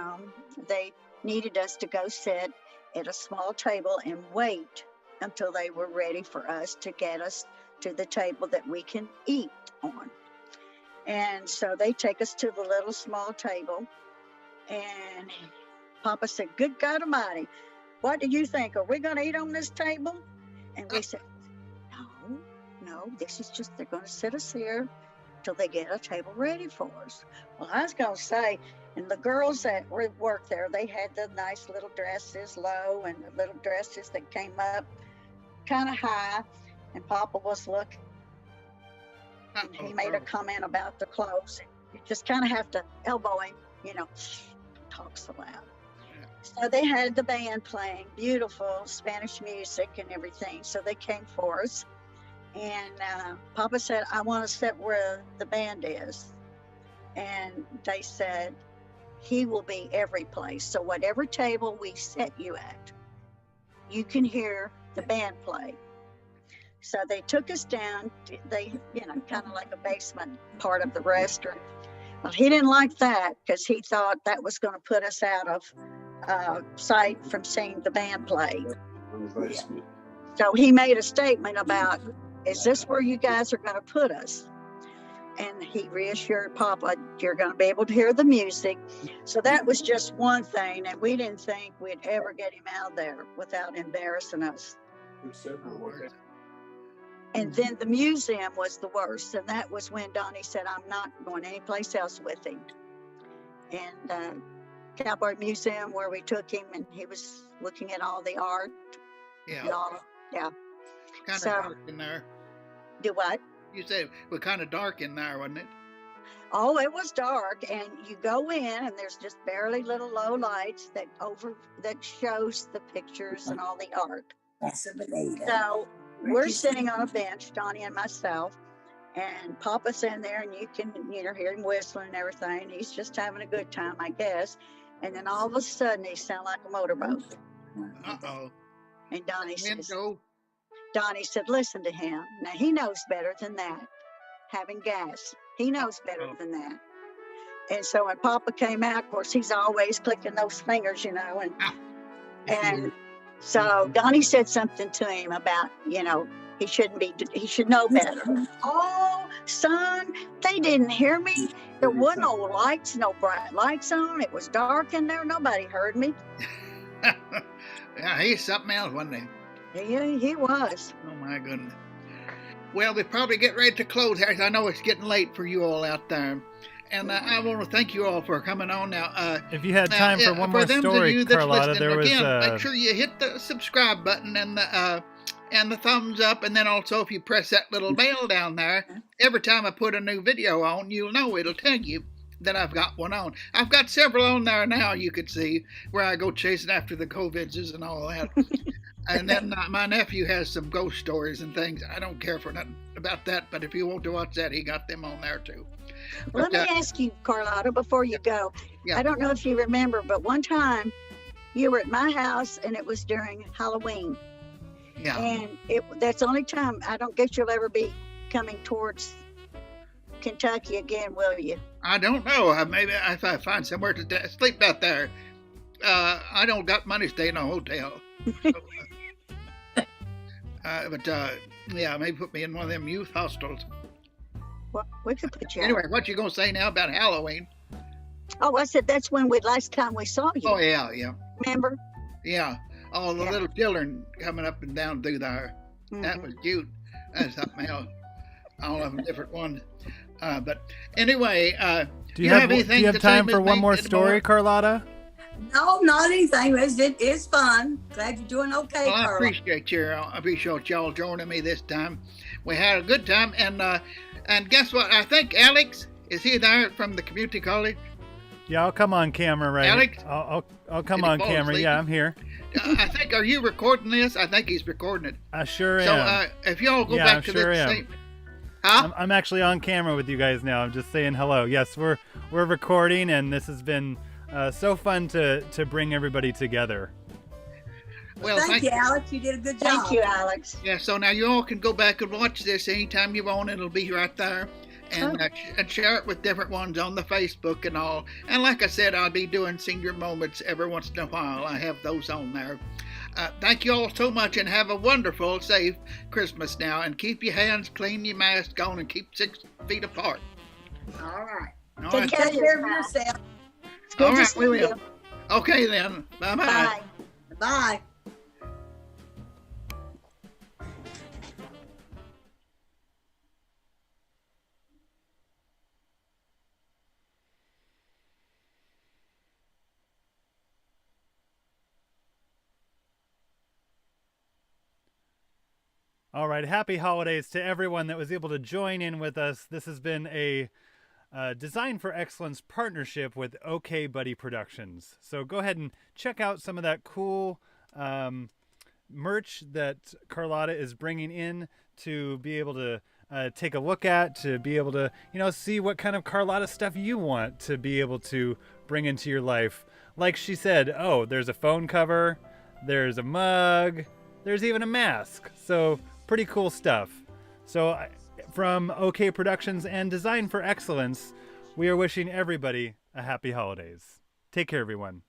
they needed us to go sit at a small table and wait until they were ready for us to get us to the table that we can eat on. And so they take us to the little small table, and Papa said, "Good God Almighty, what do you think? Are we going to eat on this table?" And we said, no, this is just, they're going to sit us here till they get a table ready for us. Well, I was going to say, and the girls that worked there, they had the nice little dresses low and the little dresses that came up kind of high. And Papa was looking, and he made a comment about the clothes. You just kind of have to elbow him, talk so loud. So they had the band playing beautiful Spanish music and everything. So they came for us. And Papa said, "I want to sit where the band is." And they said, "He will be every place. So whatever table we set you at, you can hear the band play." So they took us down, kind of like a basement part of the restaurant. Well, he didn't like that because he thought that was going to put us out of sight from seeing the band play. So he made a statement about, "Is this where you guys are going to put us?" And he reassured Papa, "You're going to be able to hear the music." So that was just one thing, and we didn't think we'd ever get him out there without embarrassing us. And then the museum was the worst, and that was when Donnie said, "I'm not going anyplace else with him." And Cowboy Museum, where we took him, and he was looking at all the art. Yeah. Yeah. Kind of dark in there. Do what? You said it was kind of dark in there, wasn't it? Oh, it was dark, and you go in, and there's just barely little low lights that shows the pictures and all the art. So we're sitting on a bench, Donnie and myself, and Papa's in there, and you can hear him whistling and everything. He's just having a good time, I guess. And then all of a sudden, he sounds like a motorboat. Uh-oh. And Donnie said, "Listen to him. Now, he knows better than that. Having gas. He knows better than that." And so when Papa came out, of course, he's always clicking those fingers, and so Donnie said something to him about, he should know better. "Oh, son, they didn't hear me. There wasn't no lights, no bright lights on. It was dark in there. Nobody heard me." Yeah, he's something else, wasn't he? Yeah, he was. Oh, my goodness. Well, we probably get ready to close here. I know it's getting late for you all out there. And I want to thank you all for coming on now. If you had time for one more story, Carlotta, there was... make sure you hit the subscribe button and the thumbs up. And then also, if you press that little bell down there, every time I put a new video on, you'll know it'll tell you. that I've got one on. I've got several on there now, you could see, where I go chasing after the COVIDs and all that. And then my nephew has some ghost stories and things. I don't care for nothing about that, but if you want to watch that, he got them on there too. Let me ask you, Carlotta, before you go. Yeah. I don't know if you remember, but one time you were at my house and it was during Halloween. Yeah. And that's the only time. I don't guess you'll ever be coming towards Kentucky again, will you? I don't know. Maybe if I find somewhere to sleep out there. I don't got money to stay in a hotel. But maybe put me in one of them youth hostels. Well, we could put you Anyway, out. what you gonna say now about Halloween? Oh, I said that's when last time we saw you. Oh yeah. Remember? Yeah. All the little children coming up and down through there. Mm-hmm. That was cute. That's something else. All of them different ones. But anyway, Do you have anything do you have to time say, for Miss one Mink, more anymore? story, Carlotta? No, not anything. It's fun. Glad you're doing okay, Well, I Carla. appreciate y'all joining me this time. We had a good time, and guess what? I think Alex is he there from the community college? Yeah, I'll come on camera, right? Alex? I'll come Did he on fall camera. asleep? Yeah, I'm here. I think. Are you recording this? I think he's recording it. I sure So am. if y'all go Yeah, back I to sure the am. same. Huh? I'm actually on camera with you guys now. I'm just saying hello. Yes, we're recording, and this has been so fun to bring everybody together. Well, Thank you, Alex. You did a good job. Thank you, Alex. Yeah, so now you all can go back and watch this anytime you want. It'll be right there. And, and share it with different ones on the Facebook and all. And like I said, I'll be doing senior moments every once in a while. I have those on there. Thank you all so much and have a wonderful, safe Christmas now. And keep your hands clean, your mask on, and keep 6 feet apart. All right. All Take right. care. Take care of yourself. It's good All to right, see we will. you. Okay then. Bye-bye. Bye. Bye. All right, happy holidays to everyone that was able to join in with us. This has been a Design for Excellence partnership with OK Buddy Productions. So go ahead and check out some of that cool merch that Carlotta is bringing in to be able to take a look at, to be able to, see what kind of Carlotta stuff you want to be able to bring into your life. Like she said, oh, there's a phone cover, there's a mug, there's even a mask. So pretty cool stuff. So from OK Productions and Design for Excellence, we are wishing everybody a happy holidays. Take care, everyone.